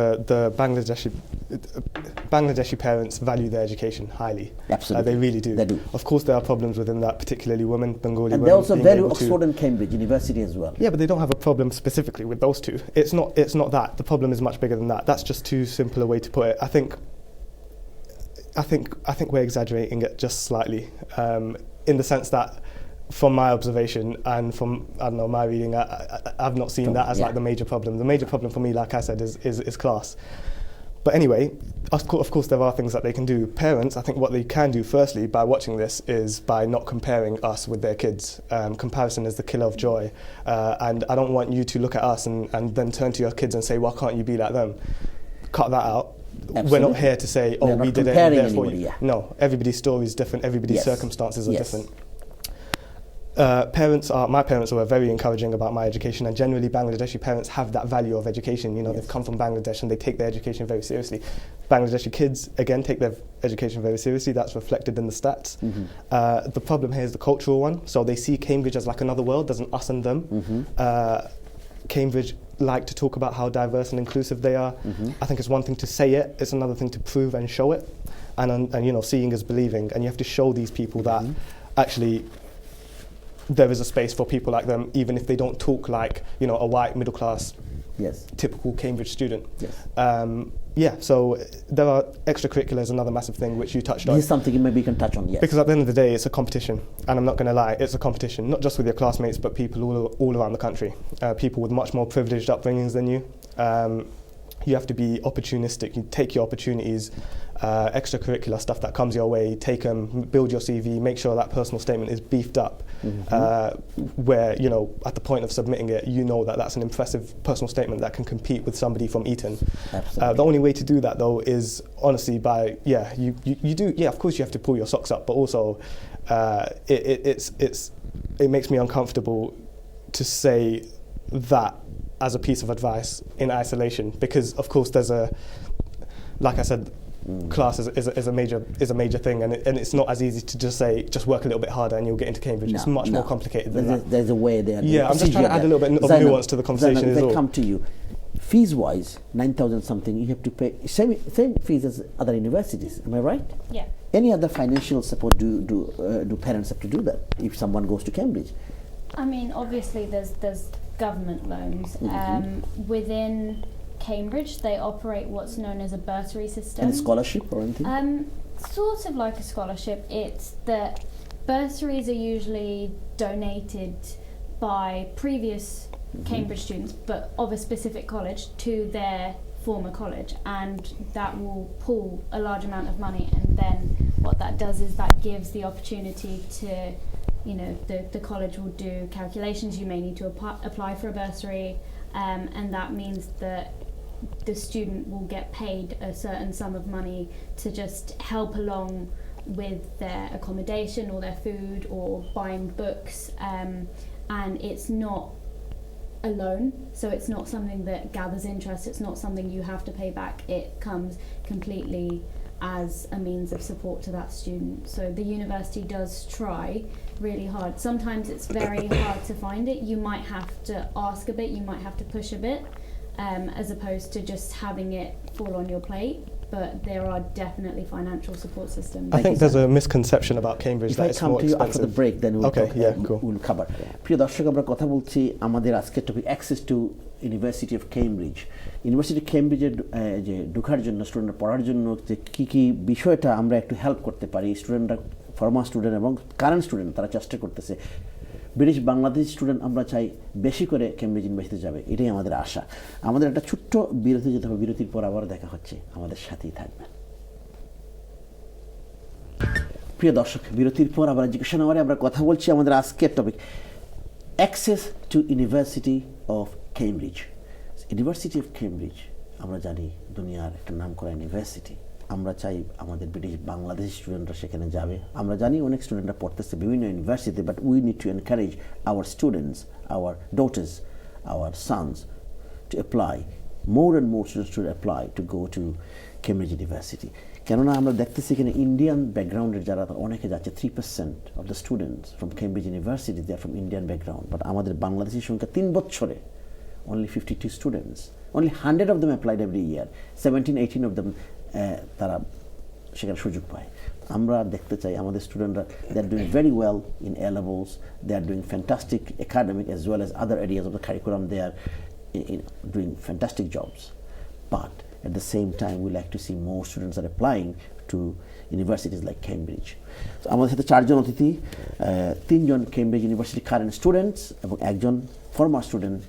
Bangladeshi parents value their education highly. Absolutely. They really do. They do. Of course, there are problems within that, particularly women, Bengali and women. they also being value able to- Oxford and Cambridge University as well. Yeah, but they don't have a problem specifically with those two. It's not that. The problem is much bigger than that. That's just too simple a way to put it. I think we're exaggerating it just slightly, in the sense that, from my observation and from my reading, I've not seen that as like the major problem. The major problem for me, like I said, is class. But anyway, of course there are things that they can do. Parents, I think what they can do firstly by watching this is by not comparing us with their kids. Comparison is the killer of joy, and I don't want you to look at us and then turn to your kids and say, why can't you be like them? Cut that out. Absolutely. We're not here to say, we did it, therefore you. Yeah. No, everybody's story is different, everybody's circumstances are different. My parents were very encouraging about my education, and generally Bangladeshi parents have that value of education. They've come from Bangladesh and they take their education very seriously. Bangladeshi kids, again, take their education very seriously. That's reflected in the stats. The problem here is the cultural one. So they see Cambridge as like another world. There's an us and them. Cambridge like to talk about how diverse and inclusive they are. I think it's one thing to say it, it's another thing to prove and show it. And seeing is believing, and you have to show these people that actually there is a space for people like them, even if they don't talk like a white middle class typical Cambridge student. So there are extracurriculars, another massive thing which you touched on. This is something maybe you can touch on, yes. Because at the end of the day, it's a competition, and I'm not going to lie, it's a competition, not just with your classmates, but people all around the country. People with much more privileged upbringings than you. You have to be opportunistic. You take your opportunities, extracurricular stuff that comes your way, take them, build your CV, make sure that personal statement is beefed up, where, at the point of submitting it, that that's an impressive personal statement that can compete with somebody from Eton. The only way to do that, though, is honestly by, of course you have to pull your socks up, but also it makes me uncomfortable to say that as a piece of advice in isolation, because of course like I said, class is a major thing, and it's not as easy to just say just work a little bit harder and you'll get into Cambridge. It's much more complicated than that. There's a way there. Yeah, I'm just trying to add a little bit of nuance to the conversation. They come to you. Fees wise, 9,000 something, you have to pay same fees as other universities. Am I right? Yeah. Any other financial support do parents have to do that if someone goes to Cambridge? I mean, obviously there's government loans. Within Cambridge, they operate what's known as a bursary system. Any scholarship or anything? Sort of like a scholarship. It's that bursaries are usually donated by previous Cambridge students, but of a specific college, to their former college, and that will pool a large amount of money, and then what that does is that gives the opportunity to, you know, the college will do calculations. You may need to apply for a bursary, and that means that the student will get paid a certain sum of money to just help along with their accommodation or their food or buying books, and it's not a loan, so it's not something that gathers interest, it's not something you have to pay back, it comes completely as a means of support to that student. So the university does try really hard. Sometimes it's very hard to find it. You might have to ask a bit, you might have to push a bit, as opposed to just having it fall on your plate. But there are definitely financial support systems. I think there's a misconception about Cambridge If that I it's come more to you after expensive. the break, then we'll Okay, talk, yeah, cool. we'll cover. প্রিয় দর্শক, আমরা কথা বলছি আমাদের আজকের topic access to university of Cambridge. University কেমব্রিজের যে ঢোকার জন্য, স্টুডেন্টরা পড়ার জন্য যে কী বিষয়টা আমরা একটু হেল্প করতে পারি, স্টুডেন্টরা, ফর্মার স্টুডেন্ট এবং কারেন্ট স্টুডেন্ট, তারা চেষ্টা করতেছে। ব্রিটিশ বাংলাদেশ স্টুডেন্ট আমরা চাই বেশি করে কেমব্রিজ ইউনিভার্সিটিতে যাবে, এটাই আমাদের আশা। আমাদের একটা ছোট্ট বিরতি যেতে হবে, বিরতির পর আবার দেখা হচ্ছে, আমাদের সাথেই থাকবেন। প্রিয় দর্শক, বিরতির পর আবার এডুকেশন আওয়ারে আমরা কথা বলছি আমাদের আজকের topic access to university of Cambridge. University of Cambridge আমরা জানি দুনিয়ার একটা নামকরা ইউনিভার্সিটি। আমরা চাই আমাদের ব্রিটিশ বাংলাদেশ স্টুডেন্টরা সেখানে যাবে। আমরা জানি অনেক স্টুডেন্টরা পড়তেছে বিভিন্ন ইউনিভার্সিটিতে, but we need to encourage our students, our daughters, our sons to apply, more and more students to apply to go to Cambridge University. কেননা আমরা দেখতেছি এখানে ইন্ডিয়ান ব্যাকগ্রাউন্ডের যারা অনেকে যাচ্ছে, 3% of the students from Cambridge University they are from Indian background. বাট আমাদের বাংলাদেশের সংখ্যা 3 বছরে only 52 students, only 100 of them applied every year, 17-18 of them তারা সেখানে সুযোগ পায়। আমরা দেখতে চাই আমাদের স্টুডেন্টরা, they are doing very well in A levels, they are doing fantastic academic as well as other areas of the curriculum, they are doing fantastic jobs, but at the same time we like to see more students are applying to universities like Cambridge. So আমাদের সাথে 4 জন অতিথি, 3 জন Cambridge university current students এবং একজন former student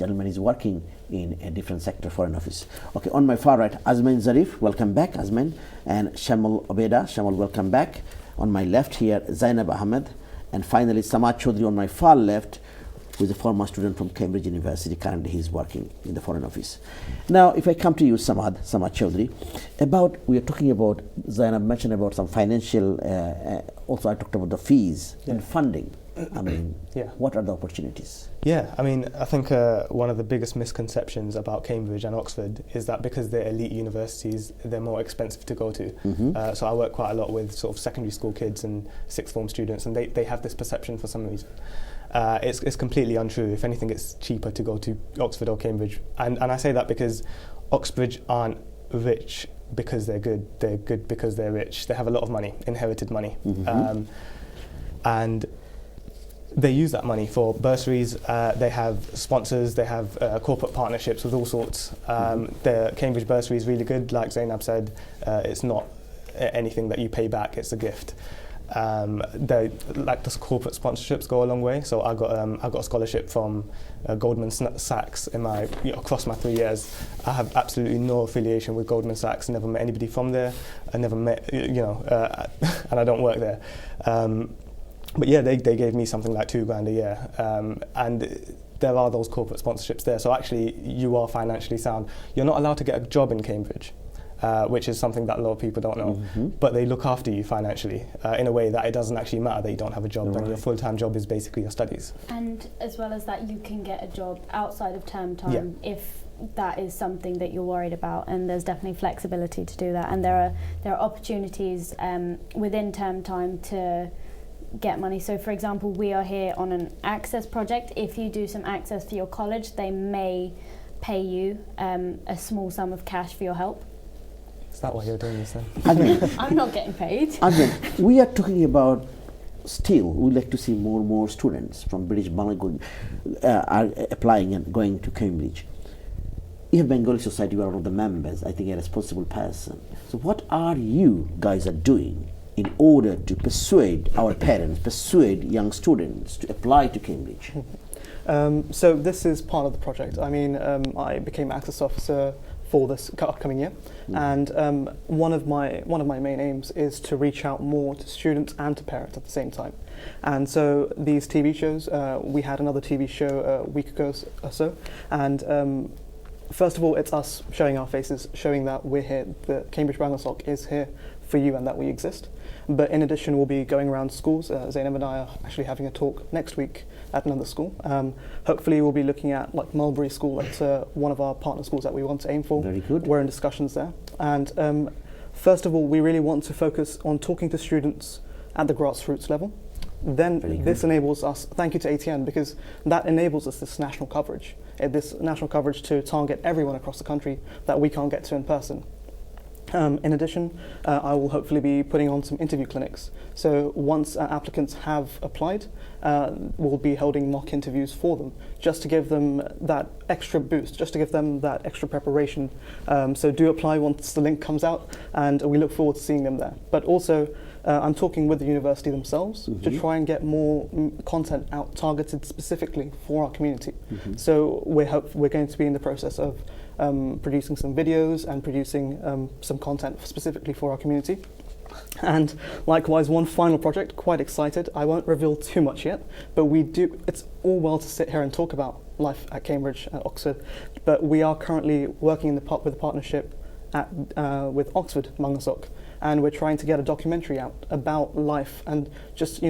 gentleman is working in a different sector, foreign office. Okay, on my far right, Azman Zarif, welcome back, Azman, and Shamal Obeda, Shamal, welcome back. On my left here, Zainab Ahmed, and finally Samad Chaudhry on my far left, who is a former student from Cambridge University. Currently, he is working in the foreign office. Now, if I come to you, Samad Chaudhry, we are talking about, Zainab mentioned about some financial, also I talked about the fees and funding. I mean, what are the opportunities? Yeah, I mean, I think one of the biggest misconceptions about Cambridge and Oxford is that because they're elite universities, they're more expensive to go to. So I work quite a lot with sort of secondary school kids and sixth form students, and they have this perception for some reason. It's completely untrue. If anything, it's cheaper to go to Oxford or Cambridge. And I say that because Oxbridge aren't rich because they're good because they're rich. They have a lot of money, inherited money. And they use that money for bursaries, they have sponsors, they have corporate partnerships with all sorts. The Cambridge bursary is really good, like Zainab said, it's not anything that you pay back, it's a gift. Like the corporate sponsorships go a long way, so I got a scholarship from Goldman Sachs across my 3 years. I have absolutely no affiliation with Goldman Sachs, never met anybody from there, I never met, and I don't work there. But yeah, they gave me something like £2,000 a year, and there are those corporate sponsorships there. So actually, you are financially sound. You're not allowed to get a job in Cambridge, which is something that a lot of people don't know. But they look after you financially in a way that it doesn't actually matter that you don't have a job, and your full-time job is basically your studies. And as well as that, you can get a job outside of term time if that is something that you're worried about, and there's definitely flexibility to do that. And there are opportunities within term time to get money. So for example, we are here on an access project. If you do some access for your college, they may pay you a small sum of cash for your help. Is that why you're doing this then? I'm not getting paid. We are talking about, still we like to see more students from British Bangla are applying and going to Cambridge. you have Bengali Society, you are one of the members, I think a responsible person. So what are you guys are doing in order to persuade our parents, persuade young students to apply to Cambridge? So this is part of the project. I mean, I became access officer for this upcoming year, and one of my main aims is to reach out more to students and to parents at the same time. And so these TV shows, we had another TV show a week ago or so, and first of all, it's us showing our faces, showing that we're here, the Cambridge Bangla SOC is here for you and that we exist. But in addition, we'll be going around schools. Zainab and I are actually having a talk next week at another school. Hopefully we'll be looking at like Mulberry School. That's one of our partner schools that we want to aim for. Very good. We're in discussions there. And first of all, we really want to focus on talking to students at the grassroots level. Then this enables us, thank you to ATN, because that enables us this national coverage. This national coverage to target everyone across the country that we can't get to in person. In addition, I will hopefully be putting on some interview clinics. So once applicants have applied, we'll be holding mock interviews for them, just to give them that extra boost, just to give them that extra preparation. So do apply once the link comes out, and we look forward to seeing them there. But also, I'm talking with the university themselves to try and get more content out targeted specifically for our community. So we're going to be in the process of producing some videos and producing some content specifically for our community. And likewise, one final project, quite excited. I won't reveal too much yet, but it's all well to sit here and talk about life at Cambridge, at Oxford, but we are currently working with a partnership with Oxford Bangla SOC, and we're trying to get a documentary out about life and just,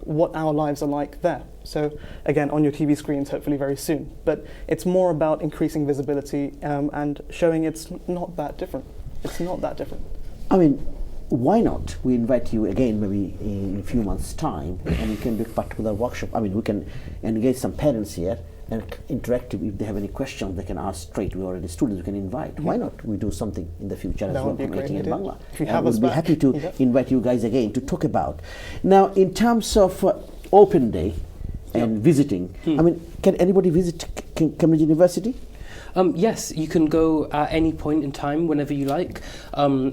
what our lives are like there. So again, on your TV screens, hopefully very soon. But it's more about increasing visibility and showing it's not that different. It's not that different. I mean, why not? We invite you again maybe in a few months' time, and you can be part of the workshop. I mean, we can engage some parents here and interactive. If they have any questions, they can ask straight. We already students we can invite. Why not? We do something in the future as well from ATN Bangla. If you have us we'll be back. happy to invite you guys again to talk about. Now, in terms of open day and visiting, I mean, can anybody visit Cambridge University? Yes, you can go at any point in time, whenever you like.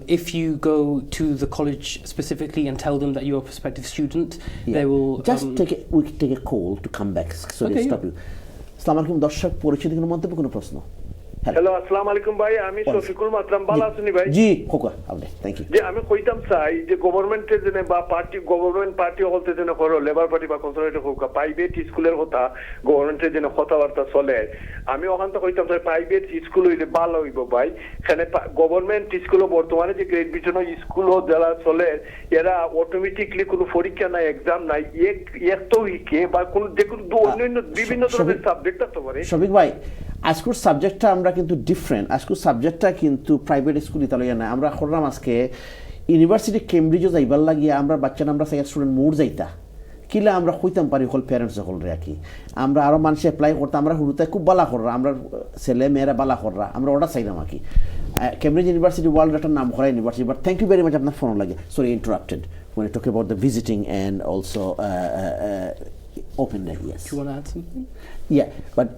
If you go to the college specifically and tell them that you're a prospective student, they will... we can take a call to come back. Sorry, Okay, stop you. Assalamu alaikum, দর্শক পরিচিত কোনো মন্তব্য কোনো প্রশ্ন? Hello আসসালামু আলাইকুম ভাই, আমি শফিকুল মাতরাম, ভালো আছেন ভাই? জি খোকা, আপনি থ্যাংক ইউ। যে আমি কইতাম চাই যে গভর্নমেন্টের জন্য বা গভর্নমেন্ট পার্টি হলতে জন্য করো, লেবার পার্টি বা কনসারভেটিভ হোক, প্রাইভেট স্কুলের কথা গভর্নমেন্টের জন্য কথাবার্তা চলে। আমি ওখান থেকে কইতাম চাই প্রাইভেট স্কুল হইলে ভালো হইব ভাই। এখানে গভর্নমেন্ট স্কুলও বর্তমানে যে গ্রেড বিটন স্কুলও যারা চলে, এরা অটোমেটিকলি কোনো পরীক্ষা নাই, এক্সাম নাই, এক তো উইকে বা কোনো যে কোনো অন্যান্য বিভিন্ন ধরনের সাবজেক্ট আছে পারে। শফিক ভাই, আজকের সাবজেক্টটা আমরা কিন্তু ডিফারেন্ট। আজকের সাবজেক্টটা কিন্তু প্রাইভেট স্কুল ইতালিয়া না। আমরা করলাম আজকে ইউনিভার্সিটি কেমব্রিজও যাইবার লাগিয়ে আমরা বাচ্চা আমরা স্টুডেন্ট মোর যাইতা কিলা আমরা কইতাম পারি হল প্যারেন্টস হল রে কি আমরা আরো মানুষ অ্যাপ্লাই করতাম। আমরা হুরুতে খুব বালা কররা, আমরা ছেলে মেয়েরা বালা কররা, আমরা ওটা চাইলাম আর কি। Cambridge University world একটা নাম করা university, but thank you very much. আপনার ফোন লাগে, sorry interrupted when I talk about the visiting and also open day. Yes. Do you want to add something? Yeah, but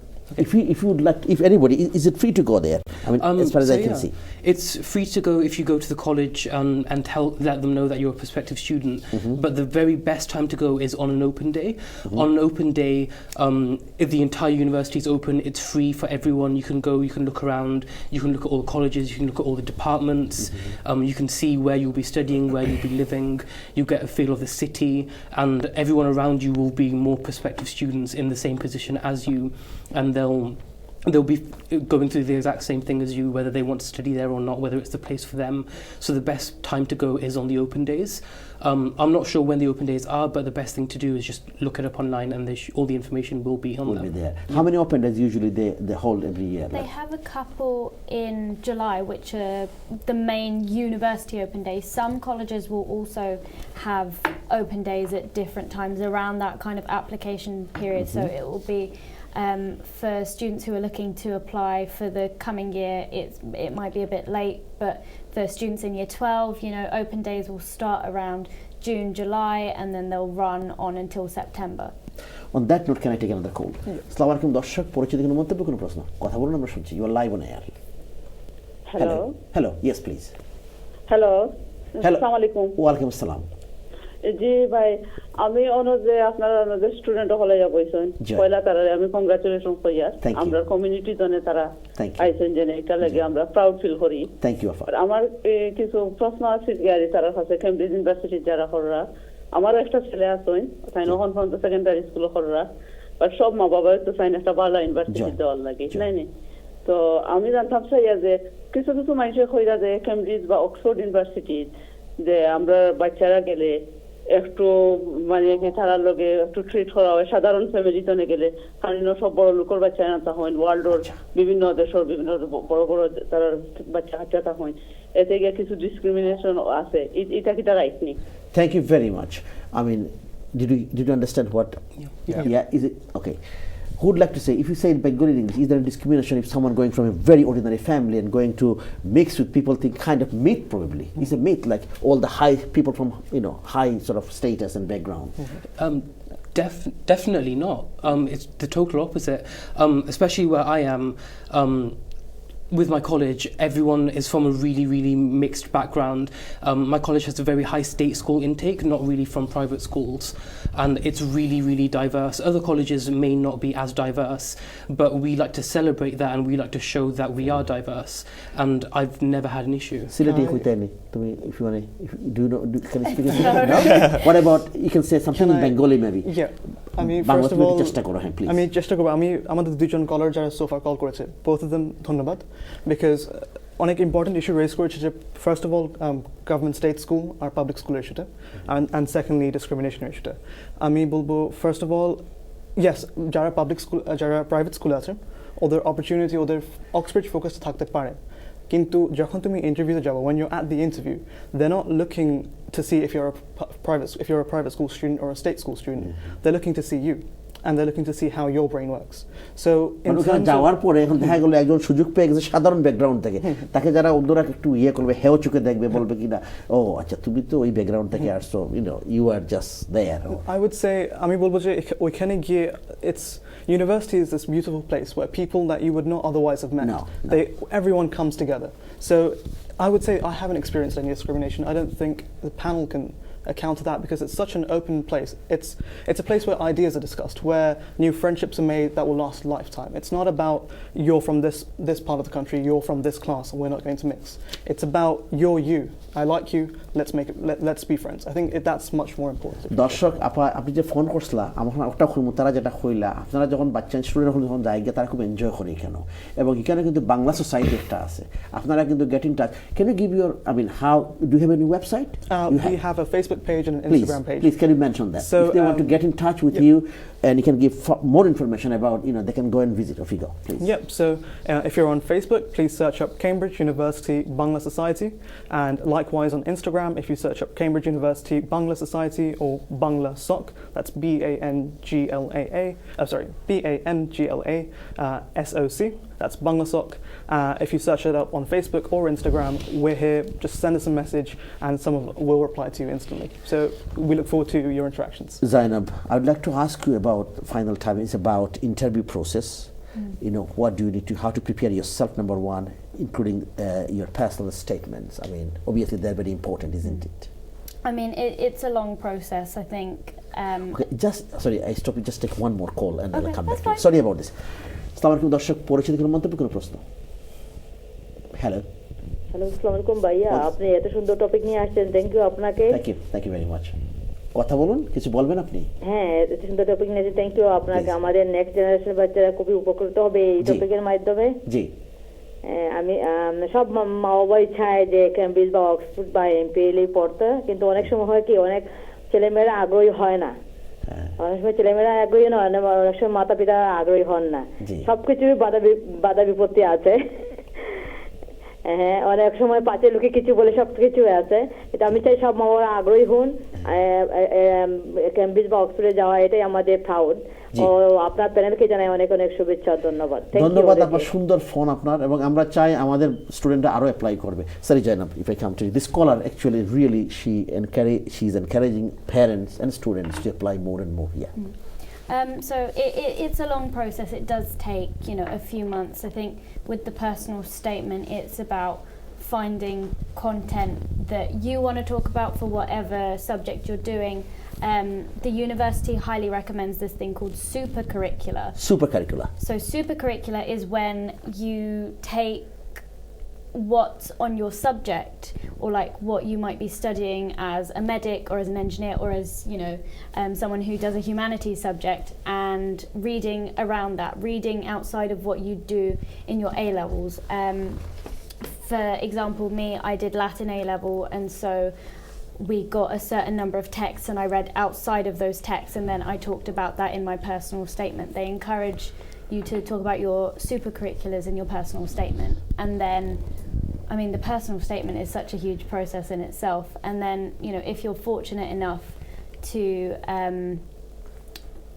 if you would like, if anybody, is it free to go there? I mean, as far as I can see. It's free to go if you go to the college and let them know that you're a prospective student. But the very best time to go is on an open day. On an open day, if the entire university is open, it's free for everyone. You can go, you can look around, you can look at all the colleges, you can look at all the departments, you can see where you'll be studying, where you'll be living, you get a feel of the city, and everyone around you will be more prospective students in the same position as you, and they'll be going through the exact same thing as you, whether they want to study there or not, whether it's the place for them. So the best time to go is on the open days. I'm not sure when the open days are, but the best thing to do is just look it up online, and all the information will be on Will there. be there. How many open days usually they hold every year? They have a couple in July, which are the main university open days. Some colleges will also have open days at different times around that kind of application period. So it will be for students who are looking to apply for the coming year, it might be a bit late, but for students in year 12, open days will start around June, July, and then they'll run on until September. On that note, can I take another call? আসসালামু আলাইকুম দর্শক, পরিচিত কোনো মন্তব্য, কোনো প্রশ্ন, কথা বলুন, আমরা শুনছি। You are live on air. Hello hello, yes please. Hello hello, আসসালামু আলাইকুম। ওয়ালাইকুম আসসালাম। জি ভাই, আমি যে আপনারা স্টুডেন্ট হলে যাবইছেন জি। পয়লা তারারে আমি কংগ্রাচুলেশন কইয়ার Thank you. আমরা কমিউনিটি জনে তারা Thank you. আইছেন জেনে এটা লাগে আমরা প্রাউড ফিল করি। থ্যাংক ইউ আফা। আর আমার কিছু প্রশ্ন আছে গাড়ি তারা কাছে কেমব্রিজ ইউনিভার্সিটির যারা হররা, আমারও একটা ছেলে আছেন তাই নহন পর্যন্ত সেকেন্ডারি স্কুল হররা, আর সব মা বাবা তো চাইন একটা ভালো ইউনিভার্সিটি দেওয়ার লাগে, নাই নি? তো আমি জানতাম চাইয়া যে কিছু কিছু মানুষের কইরা যে কেমব্রিজ বা অক্সফোর্ড ইউনিভার্সিটি যে আমরা বাচ্চারা গেলে একটু মানে তারার লগে একটু ট্রিট করা হয় সাধারণ ফ্যামিলিতে গেলে, কারণ সব বড় লোকের বাচ্চা না হয়, ওয়ার্ল্ডের বিভিন্ন দেশের বিভিন্ন বড় বড় তারা বাচ্চা কাচ্চা হয়, এতে গিয়ে কিছু ডিসক্রিমিনেশন আছে, এটা কি তারা রাইট নেই? Thank you very much. I mean, did you understand what? Yeah. Is it okay? Who would like to say, if you say in Bengali English, is there a discrimination if someone going from a very ordinary family and going to mix with people think kind of myth probably? It's a myth, like all the high people from high sort of status and background. Definitely not. It's the total opposite. Especially where I am. With my college, everyone is from a really, really mixed background. My college has a very high state school intake, not really from private schools, and it's really, really diverse. Other colleges may not be as diverse, but we like to celebrate that and we like to show that we are diverse, and I've never had an issue. Silati huitani. If you want to, do you know? Can you speak in Silati? No? What about, you can say something in Bengali maybe? Yeah. আমি Bangla first of তুমি all চেষ্টা করো, হ্যাঁ please. আমি চেষ্টা করবো। আমি আমাদের দুজন কলার যারা সোফার কল করেছে, both of them ধন্যবাদ, বিকজ অনেক ইম্পর্টেন্ট ইস্যু রেজ করেছে যে first of all government state school আর পাবলিক স্কুলের ইস্যুটা, অ্যান্ড সেকেন্ডলি ডিসক্রিমিনেশনের ইস্যুটা। আমি বলবো ফার্স্ট অফ অল ইয়েস, যারা পাবলিক স্কুল যারা প্রাইভেট স্কুলে আছে ওদের অপরচুনিটি ওদের অক্সফোর্ড ফোকাস থাকতে পারে, কিন্তু যখন তুমি ইন্টারভিউতে যাবো, when you're at the interview, they're not looking to see if you're a private school student or a state school student. They're looking to see you, and they're looking to see how your brain works. So in ওখানে যাওয়ার পরে এখন দেখা গেল একজন সুযোগ পেয়ে গেছে সাধারণ ব্যাকগ্রাউন্ড থেকে, তাকে যারা অন্যরা একটু করবে, হেও চোখে দেখবে, বলবে কিনা ও আচ্ছা তুমি তো ওই ব্যাকগ্রাউন্ড থেকে আসছো, you are just there. I would say আমি বলবো যে ওইখানে গিয়ে university is this beautiful place where people that you would not otherwise have met, everyone comes together. So I would say I haven't experienced any discrimination. I don't think the panel can account to that because it's such an open place. It's a place where ideas are discussed, where new friendships are made that will last a lifetime. It's not about you're from this part of the country, you're from this class, and we're not going to mix. It's about you're you. I like you. Let's be friends. I think that's much more important. দর্শক আপনি যে phone করছিলা আমার ওটা খুলমু, তারা যেটা কইলা আপনারা যখন বাচ্চা স্টুডেন্ট যখন যায় তারা খুব এনজয় করে এখানে, এবং এখানে কিন্তু বাংলা সোসাইটি একটা আছে, আপনারা কিন্তু get in touch. Can you give your, I mean, how do you have any website? We have a Facebook page and an Instagram page. Please, can you mention that? So if they want to get in touch with you and you can give more information about, they can go and visit Ofigo, please. Yep, so if you're on Facebook, please search up Cambridge University Bangla Society, and likewise on Instagram, if you search up Cambridge University Bangla Society or Bangla SOC, that's BANGLA SOC, that's Bangla SOC. If you search it up on Facebook or Instagram, we're here, just send us a message and someone will reply to you instantly. So we look forward to your interactions. Zainab, I would like to ask you about, final time, it's about interview process. What do you need to, how to prepare yourself, number one, including your personal statements. I mean, obviously they're very important, isn't it? I mean, it's a long process, I think. Okay, sorry, I stop you, just take one more call and then I'll come back to you. fine. Sorry about this. আসসালামু আলাইকুম দর্শক, পরিচিত কোনো মন্তব্য, কোনো প্রশ্ন? Hello, আসসালামু আলাইকুম ভাইয়া, আপনি এত সুন্দর টপিক নিয়ে আসছেন, থ্যাংক ইউ আপনাকে। Thank you very much. কথা বলুন, কিছু বলবেন আপনি? হ্যাঁ, এত সুন্দর টপিক নিয়ে থ্যাংক ইউ আপনাকে। আমাদের নেক্সট জেনারেশন বাচ্চারা খুবই উপকৃত হবে এই টপিকের মাধ্যমে। জি, আমি সব মা বাবাই চায় যে কেমব্রিজ বা অক্সফোর্ড বা এমপিএল পড়তে, কিন্তু অনেক সময় হয় কি অনেক ছেলেমেয়েরা আগ্রহী হয় না, অনেক সময় ছেলেমেয়েরা আগ্রহী নয়, অনেক সময় মাতা পিতা আগ্রহী হন না, সবকিছুই বাধা বিপত্তি আছে। হ্যাঁ, অনেক সময় পাঁচে লোকে কিছু বলে সবকিছু আছে। এটা আমি চাই সব মা বাবা আগ্রহী হন কেমব্রিজ বা অক্সফোর্ডে যাওয়া, এটাই আমাদের প্রাউড। ও আপনার প্যানেলকে জানাই অনেক অনেক শুভেচ্ছা, ধন্যবাদ। ধন্যবাদ আপনার সুন্দর ফোন আপনার, এবং আমরা চাই আমাদের স্টুডেন্টরা আরো অ্যাপ্লাই করবে। Sorry Zainab, if I come to you, this caller actually really she is encouraging parents and students to apply more and more. Yeah. So it's a long process. It does take, a few months. I think with the personal statement, it's about finding content that you want to talk about for whatever subject you're doing. The university highly recommends this thing called supercurricular. Supercurricular. So supercurricular is when you take what's on your subject, or like what you might be studying as a medic or as an engineer or as someone who does a humanities subject, and reading around that, reading outside of what you do in your A levels. For example, I did Latin A level, and so we got a certain number of texts and I read outside of those texts, and then I talked about that in my personal statement. They encourage you to talk about your supercurriculars in your personal statement. And then, the personal statement is such a huge process in itself. And then, if you're fortunate enough to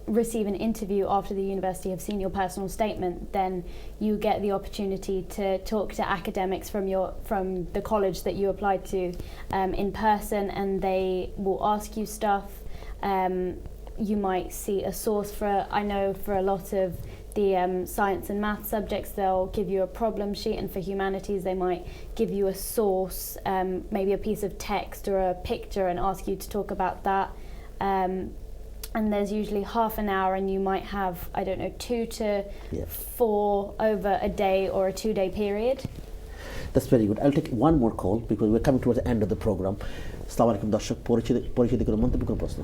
receive an interview after the university have seen your personal statement, then you get the opportunity to talk to academics from the college that you applied to in person, and they will ask you stuff. You might see a source I know for a lot of the science and math subjects, they'll give you a problem sheet, and for humanities they might give you a source, maybe a piece of text or a picture, and ask you to talk about that. And there's usually half an hour, and you might have, 2 to 4 over a day or a 2-day period. That's very good. I'll take one more call because we're coming towards the end of the program. Assalamu alaikum darshak, পরিচিত কোনো মন্তব্য কোনো প্রশ্ন?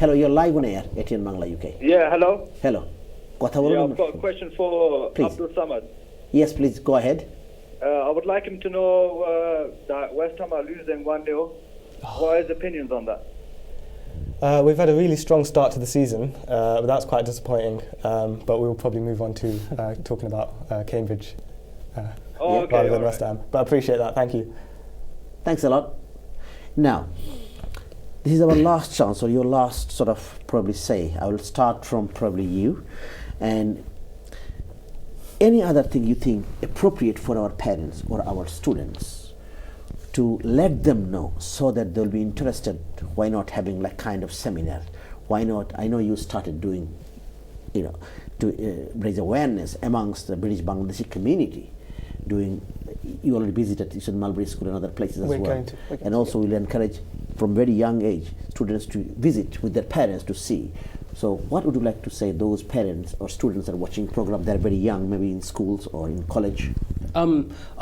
Hello, you're live on air, ATN Bangla UK. Yeah, hello. Hello. কথা বলুন। I've got a question for Please. Abdul Samad. Yes, please go ahead. I would like him to know that West Ham are losing 1-0. What are his opinions on that? We've had a really strong start to the season, but that's quite disappointing. But we'll probably move on to talking about Cambridge rather than West Ham. But I appreciate that. Thank you. Thanks a lot. Now, this is our last chance, or your last sort of probably say. I will start from probably you. And any other thing you think appropriate for our parents or our students to let them know, so that they'll be interested. Why not having like kind of seminar? Why not? I know you started doing, to raise awareness amongst the British Bangladeshi community. You already visited, you said Mulberry School and other places as well. And also we'll encourage from very young age students to visit with their parents to see. So what would you like to say those parents or students that are watching program, they're very young, maybe in schools or in college?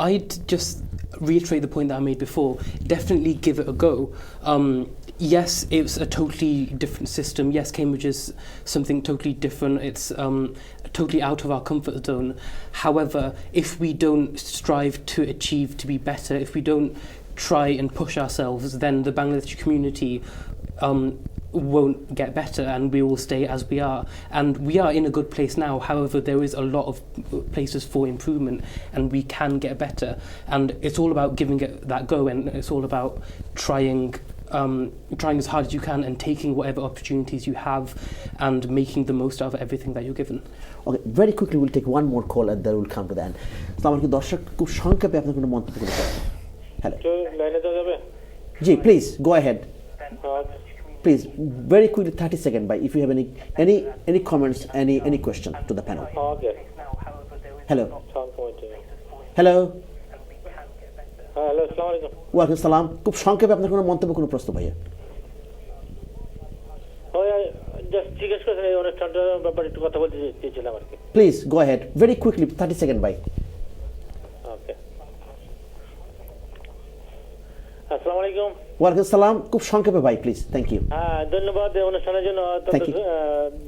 I'd just reiterate the point that I made before. Definitely give it a go. Yes, it's a totally different system. Yes, Cambridge is something totally different. It's totally out of our comfort zone. However, if we don't strive to achieve to be better, if we don't try and push ourselves, then the Bangladeshi community won't get better, and we will stay as we are. And we are in a good place now. However, there is a lot of places for improvement, and we can get better. And it's all about giving it that go, and it's all about trying as hard as you can and taking whatever opportunities you have and making the most out of everything that you're given. Okay, very quickly we'll take one more call and then we'll come to the end. আসসালামু আলাইকুম দর্শক, খুব সংক্ষেপে আপনার কোনো মন্তব্য করতে পারেন? Hello. Ji, please go ahead. Please, very quickly, 30 seconds. By if you have any comments, any question to the panel. Okay. Hello. Hello. Hello. Assalamu alaikum. ওয়ালাইকুম আসসালাম। খুব সংক্ষেপে আপনার কোনো মন্তব্য কোনো প্রশ্ন ভাইয়া? জাস্ট জিজ্ঞেস করছেন এই অনুষ্ঠানটার ব্যাপারে একটু কথা বলতে চেয়েছিলাম আর কি। Please go ahead. Very quickly, 30 seconds. By. Okay. আসসালামু আলাইকুম। ওয়ালাইকুম আসসালাম। খুব সংক্ষেপে ভাই, প্লিজ। Thank you. ধন্যবাদ এই অনুষ্ঠানের জন্য।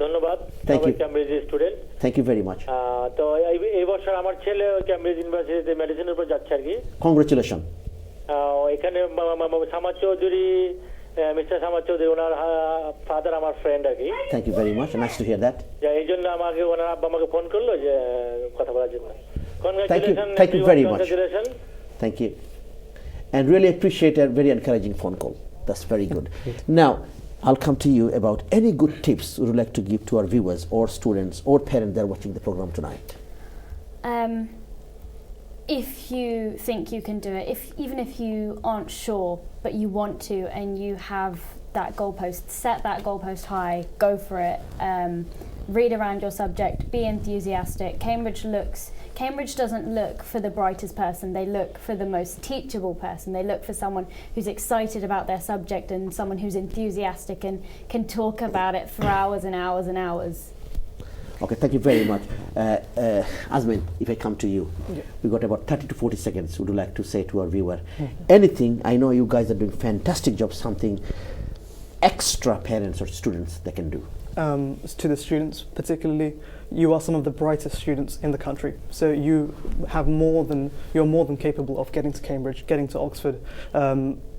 ধন্যবাদ। Thank you. Cambridge student. Thank you very much. তো এই বছর আমার ছেলে ক্যামব্রিজ ইউনিভার্সিটিতে মেডিসিনের উপর যাচ্ছে আর কি। কংগ্রেচুলেশন। এখানে সামাদ চৌধুরী, মিস্টার সামাদ চৌধুরী, ওনার ফাদার আমার ফ্রেন্ড আর কি। Thank you very much. Nice to hear that. এই জন্য আমাকে ওনার আব্বা আমাকে ফোন করলো যে কথা বলার জন্য। Thank you very much. Thank you. And really appreciate a very encouraging phone call. That's very good. Now, I'll come to you about any good tips you would like to give to our viewers or students or parents that are watching the program tonight. If you think you can do it, even if you aren't sure but you want to and you have that goalpost, set that goalpost high, go for it, read around your subject, be enthusiastic. Cambridge doesn't look for the brightest person, they look for the most teachable person. They look for someone who's excited about their subject and someone who's enthusiastic and can talk about it for hours and hours and hours. Okay, thank you very much. Azmin, if I come to you, we got about 30 to 40 seconds. Would you like to say to our viewer anything? I know you guys are doing fantastic job, something extra parents or students they can do. To the students particularly, you are some of the brightest students in the country, so you're more than capable of getting to Cambridge, getting to Oxford.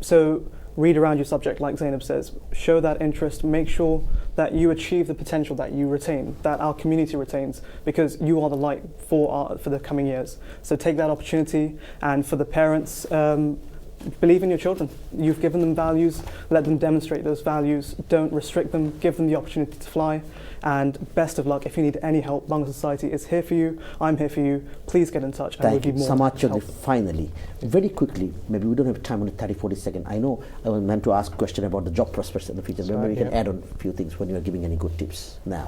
So read around your subject, like Zainab says, show that interest, make sure that you achieve the potential that you retain, that our community retains, because you are the light for the coming years. So take that opportunity, and for the parents, believe in your children. You've given them values, let them demonstrate those values, don't restrict them, give them the opportunity to fly, and best of luck. If you need any help, Bangla Society is here for you, I'm here for you, please get in touch. Thank you so much. Finally, very quickly, maybe we don't have time, only 30-40 seconds. I know I was meant to ask a question about the job prospects in the future, but maybe we can add on a few things when you are giving any good tips now.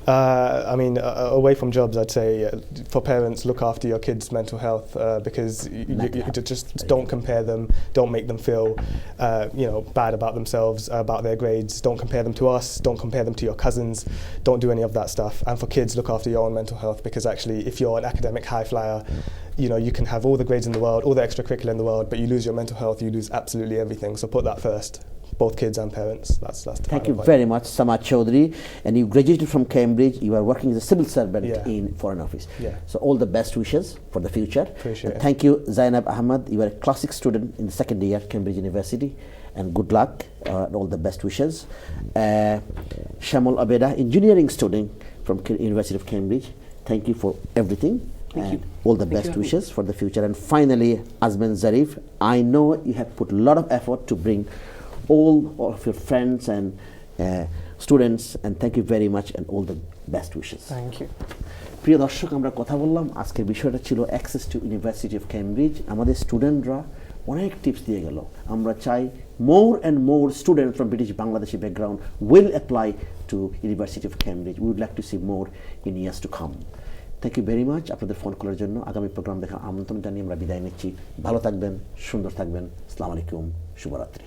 I mean, away from jobs, I'd say for parents, look after your kids' mental health, because you just don't compare them, don't make them feel bad about themselves, about their grades. Don't compare them to us, don't compare them to your cousins, don't do any of that stuff. And for kids, look after your own mental health, because actually if you're an academic high flyer, you can have all the grades in the world, all the extracurricular in the world, but you lose your mental health, you lose absolutely everything. So put that first. Both kids and parents. That's the Thank you very much, Samad Chaudhry. And you graduated from Cambridge. You are working as a civil servant in Foreign Office. So all the best wishes for the future. Appreciate it. Thank you, Zainab Ahmad. You are a classic student in the second year, Cambridge University. And good luck. All the best wishes. Shamal Abeda, engineering student from University of Cambridge. Thank you for everything. Thank you. All the best wishes for the future. And finally, Azmin Zarif, I know you have put a lot of effort to bring all of your friends and students, and thank you very much, and all the best wishes. Thank you. প্রিয় দর্শক, আমরা কথা বললাম, আজকের বিষয়টা ছিল access to university of Cambridge. আমাদের স্টুডেন্টরা অনেক টিপস দিয়ে গেল। আমরা চাই more and more student from British Bangladeshi background will apply to university of Cambridge. We would like to see more in years to come. Thank you very much. আপনাদের phone কলের জন্য আগামী প্রোগ্রাম দেখার আমন্ত্রণ জানিয়ে আমরা বিদায় নিচ্ছি। ভালো থাকবেন, সুন্দর থাকবেন। আসসালামু আলাইকুম, শুভরাত্রি।